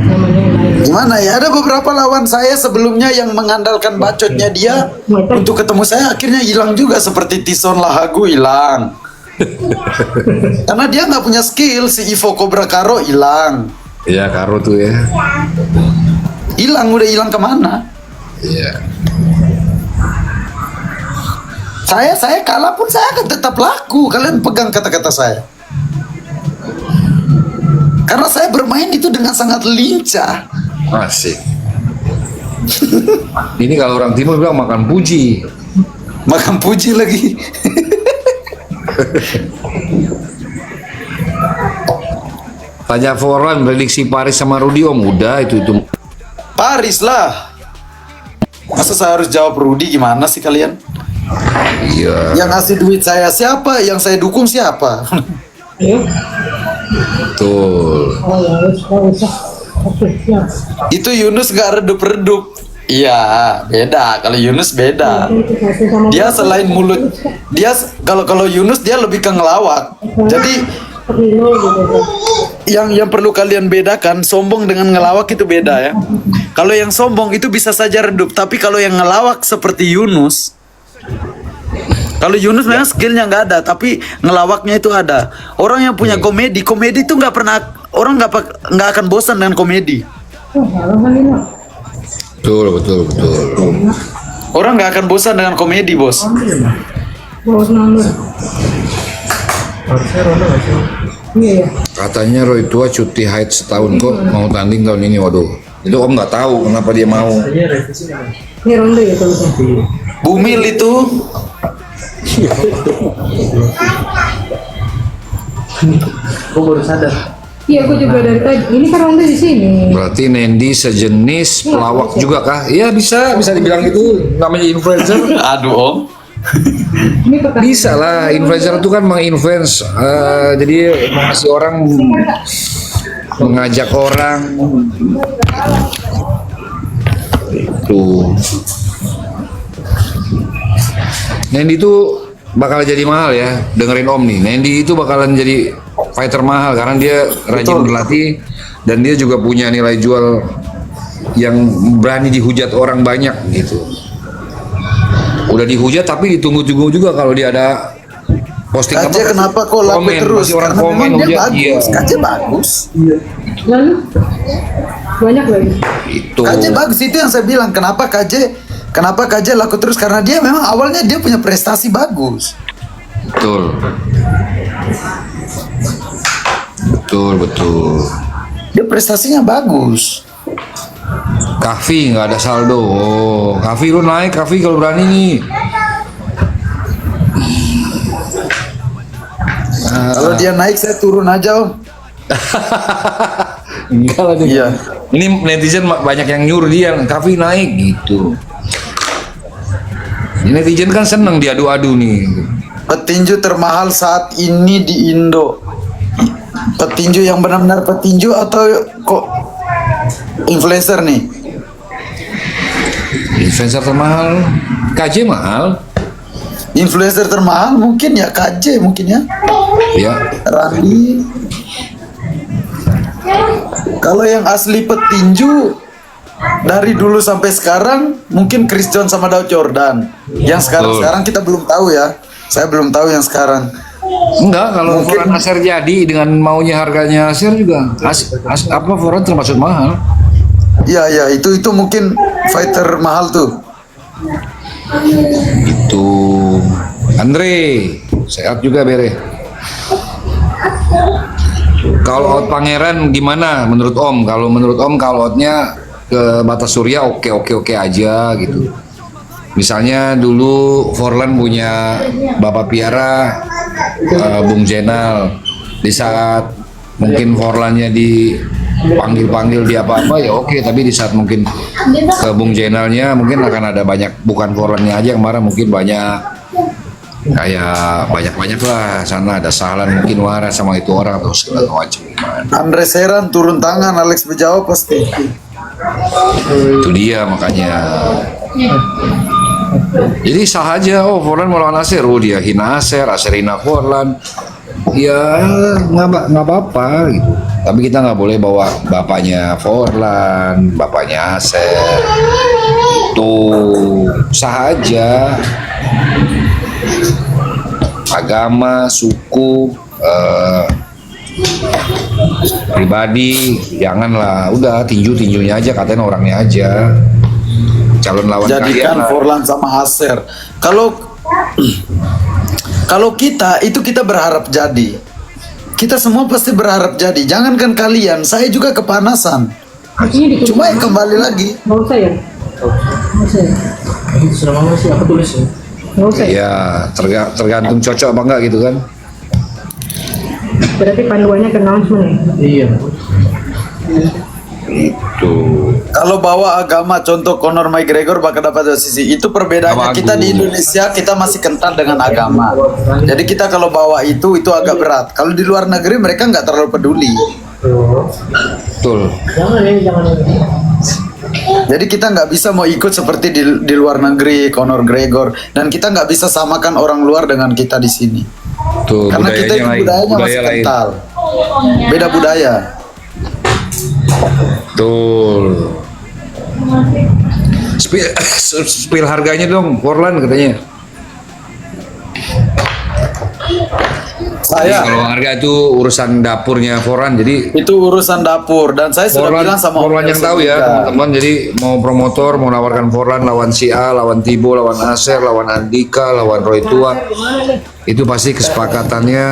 [SPEAKER 4] namanya yang lain.
[SPEAKER 2] Gimana ya? Ada beberapa lawan saya sebelumnya yang mengandalkan bacotnya dia untuk ketemu saya akhirnya hilang juga, seperti Tison Lahagu hilang. Karena dia nggak punya skill. Si Ivo Cobra Karo hilang.
[SPEAKER 1] Ya Karo tuh ya.
[SPEAKER 2] Hilang, udah hilang kemana?
[SPEAKER 1] Iya.
[SPEAKER 2] Saya kalah pun saya akan tetap laku. Kalian pegang kata-kata saya. Karena saya bermain itu dengan sangat lincah.
[SPEAKER 1] Asik. Ini kalau orang timur bilang makan puji.
[SPEAKER 2] Makan puji lagi.
[SPEAKER 1] Tanya Forlan prediksi Paris sama Rudi Om, udah itu.
[SPEAKER 2] Paris lah. Masa saya harus jawab Rudy, gimana sih kalian?
[SPEAKER 1] Iya.
[SPEAKER 2] Yang ngasih duit saya siapa? Yang saya dukung siapa?
[SPEAKER 4] Iya.
[SPEAKER 1] Betul.
[SPEAKER 4] Oh ya, usah. Oke, siap.
[SPEAKER 2] Itu Yunus gak redup-redup. Iya, beda. Kalau Yunus beda. Dia selain mulut, dia kalau Yunus dia lebih ke ngelawak. Jadi
[SPEAKER 4] Perlu gitu.
[SPEAKER 2] yang perlu kalian bedakan, sombong dengan ngelawak itu beda ya. Kalau yang sombong itu bisa saja redup, tapi kalau yang ngelawak seperti Yunus, kalau Yunus memang skillnya nggak ada, tapi ngelawaknya itu ada. Orang yang punya komedi itu nggak pernah, orang nggak akan bosan dengan komedi.
[SPEAKER 4] Oh, salah kali lah.
[SPEAKER 1] Betul.
[SPEAKER 2] Orang nggak akan bosan dengan komedi, bos.
[SPEAKER 4] Bos nomor. Iya ya.
[SPEAKER 1] Katanya Roy Tua cuti haid setahun kok, mau tanding tahun ini. Waduh, itu Om nggak tahu kenapa dia mau.
[SPEAKER 4] Ini ronde ya tuh.
[SPEAKER 2] Bumil itu
[SPEAKER 5] Gue baru sadar.
[SPEAKER 4] Iya, aku juga dari tadi. Ini kan ronde di sini.
[SPEAKER 1] Berarti Nendi sejenis pelawak juga kah? Iya bisa dibilang itu namanya influencer.
[SPEAKER 2] aduh om.
[SPEAKER 4] Ini kota.
[SPEAKER 1] Bisa lah, influencer itu kan menginfluence, jadi mengasih orang, mengajak orang. Tuh. Nendi itu bakal jadi mahal ya, dengerin Om nih. Nendi itu bakalan jadi fighter mahal karena dia rajin berlatih dan dia juga punya nilai jual yang berani dihujat orang banyak gitu. Udah dihujat tapi ditunggu-tunggu juga kalau dia ada posting
[SPEAKER 2] Kaje kenapa kok laku
[SPEAKER 1] komen,
[SPEAKER 2] terus?
[SPEAKER 1] masih orang
[SPEAKER 2] Karena
[SPEAKER 1] komen
[SPEAKER 2] memang dia
[SPEAKER 1] hujat
[SPEAKER 2] bagus.
[SPEAKER 1] dia.
[SPEAKER 2] Kaje bagus.
[SPEAKER 4] Lalu banyak lagi.
[SPEAKER 1] Itu.
[SPEAKER 2] Kaje bagus, itu yang saya bilang. Kenapa KJ laku terus? Karena dia memang awalnya dia punya prestasi bagus.
[SPEAKER 1] Betul.
[SPEAKER 2] Dia prestasinya bagus.
[SPEAKER 1] Kahvi nggak ada saldo. Oh, Kahvi lu naik, Kahvi kalau berani nih.
[SPEAKER 2] Kalau dia naik saya turun aja om.
[SPEAKER 1] Enggak lah dia.
[SPEAKER 2] Iya.
[SPEAKER 1] Ini netizen banyak yang nyuruh dia, Kahvi naik gitu. Ini netizen kan seneng diadu-adu nih.
[SPEAKER 2] Petinju termahal saat ini di Indo. Petinju yang benar-benar petinju atau kok influencer nih?
[SPEAKER 1] Influencer termahal, KJ mahal.
[SPEAKER 2] Influencer termahal mungkin ya KJ mungkin ya.
[SPEAKER 1] Ya,
[SPEAKER 2] Randy. Kalau yang asli petinju dari dulu sampai sekarang mungkin Chris John sama Daud Jordan. Yang sekarang kita belum tahu ya. Saya belum tahu yang sekarang.
[SPEAKER 1] enggak kalau Foran Aser jadi dengan maunya harganya Aser juga. Foran termasuk mahal.
[SPEAKER 2] Iya itu mungkin fighter mahal tuh.
[SPEAKER 1] Itu Andre sehat juga Bere. Kalau out Pangeran gimana menurut Om? Kalau menurut Om kalau outnya ke Batas Surya oke aja gitu. Misalnya dulu Forlan punya Bapak Piara, Bung Jenal. Di saat mungkin Forlannya dipanggil di apa-apa ya oke, tapi di saat mungkin ke Bung Jenalnya mungkin akan ada banyak, bukan Forlannya aja yang marah, mungkin banyak kayak banyak lah sana ada Sahlan mungkin marah sama itu orang atau segala macam.
[SPEAKER 2] Andre Seran turun tangan, Alex Bejawa pasti.
[SPEAKER 1] Itu dia makanya. Jadi sah aja, Forlan mau lawan Aser, dia hina Aser hina Forlan. Ya nggak apa-apa gitu. Tapi kita nggak boleh bawa bapaknya Forlan, bapaknya Aser. Tuh sah aja. agama, suku, pribadi, janganlah. Udah tinjunya aja, katain orangnya aja. Calon lawan kalian
[SPEAKER 2] Jadikan
[SPEAKER 1] lah.
[SPEAKER 2] Forlan sama Aser. Kalau kita itu kita berharap jadi. Kita semua pasti berharap jadi. Jangankan kalian, saya juga kepanasan.
[SPEAKER 4] Artinya ditulis.
[SPEAKER 2] Cuma yang kembali lagi.
[SPEAKER 4] Nggak usah ya? Nggak usah ya?
[SPEAKER 5] Itu sudah mama sih, aku tulis ya.
[SPEAKER 4] Nggak usah ya?
[SPEAKER 1] Iya, tergantung cocok apa enggak gitu kan.
[SPEAKER 4] Berarti panduannya ke announcement ya?
[SPEAKER 5] Iya.
[SPEAKER 1] Itu.
[SPEAKER 2] Kalau bawa agama, contoh Conor McGregor bakal dapat sisi. Itu perbedaannya.
[SPEAKER 1] Bagus.
[SPEAKER 2] Kita di Indonesia kita masih kental dengan agama. Jadi kita kalau bawa itu agak berat. Kalau di luar negeri mereka nggak terlalu peduli.
[SPEAKER 1] Betul.
[SPEAKER 5] Jangan ya, jangan.
[SPEAKER 2] Jadi kita nggak bisa mau ikut seperti di luar negeri Conor McGregor, dan kita nggak bisa samakan orang luar dengan kita di sini.
[SPEAKER 1] Tuh,
[SPEAKER 2] Karena kita itu budayanya masih
[SPEAKER 1] lain.
[SPEAKER 2] kental. Beda budaya.
[SPEAKER 1] Betul. Spill harganya dong, Forlan katanya. Jadi
[SPEAKER 2] Saya
[SPEAKER 1] kalau harga itu urusan dapurnya Forlan, jadi
[SPEAKER 2] itu urusan dapur, dan saya sudah bilang sama
[SPEAKER 1] Forlan yang tahu ya teman-teman. Jadi mau promotor mau nawarkan Forlan lawan si A, lawan Tibo, lawan Aser, lawan Andika, lawan Roy Tua, itu pasti kesepakatannya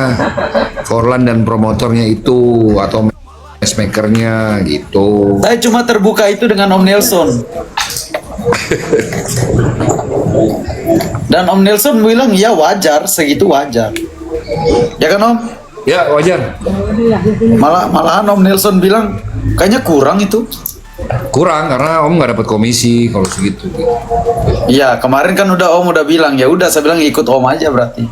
[SPEAKER 1] Forlan dan promotornya itu atau matchmakernya gitu.
[SPEAKER 2] Saya cuma terbuka itu dengan Om Nelson. Dan Om Nelson bilang ya wajar, segitu wajar. Ya kan Om?
[SPEAKER 1] Ya wajar.
[SPEAKER 2] Malahan Om Nelson bilang kayaknya kurang itu.
[SPEAKER 1] Kurang karena Om nggak dapat komisi kalau segitu.
[SPEAKER 2] Iya, kemarin kan Om udah bilang, ya udah saya bilang ikut Om aja berarti.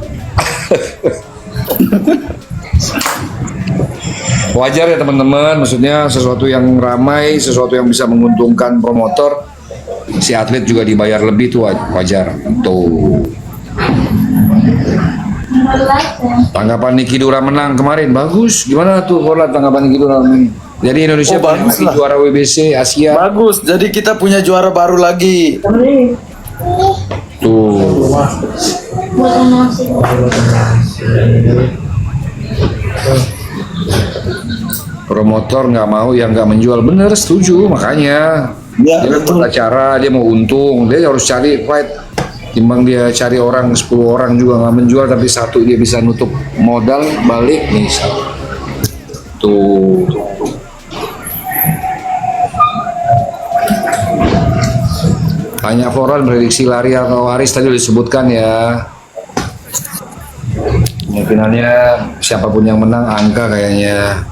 [SPEAKER 1] Wajar ya teman-teman, maksudnya sesuatu yang ramai, sesuatu yang bisa menguntungkan promotor, si atlet juga dibayar lebih tuh wajar. Tuh. Tanggapan Niki Dura menang kemarin bagus. Gimana tuh Forlan tanggapan Niki Dura menang? Jadi Indonesia punya
[SPEAKER 2] bagus
[SPEAKER 1] lagi
[SPEAKER 2] lah.
[SPEAKER 1] juara WBC Asia.
[SPEAKER 2] Bagus, jadi kita punya juara baru lagi.
[SPEAKER 1] Tuh.
[SPEAKER 3] Buat announcing.
[SPEAKER 1] Promotor nggak mau yang nggak menjual, bener, setuju, makanya
[SPEAKER 2] Ya,
[SPEAKER 1] dia kan
[SPEAKER 2] betul.
[SPEAKER 1] acara, dia mau untung, dia harus cari fight. Timbang dia cari orang 10 orang juga nggak menjual, tapi satu dia bisa nutup modal balik nih. Tuh. Tanya Forlan prediksi lari atau waris tadi udah disebutkan ya. Kemungkinannya siapapun yang menang angka kayaknya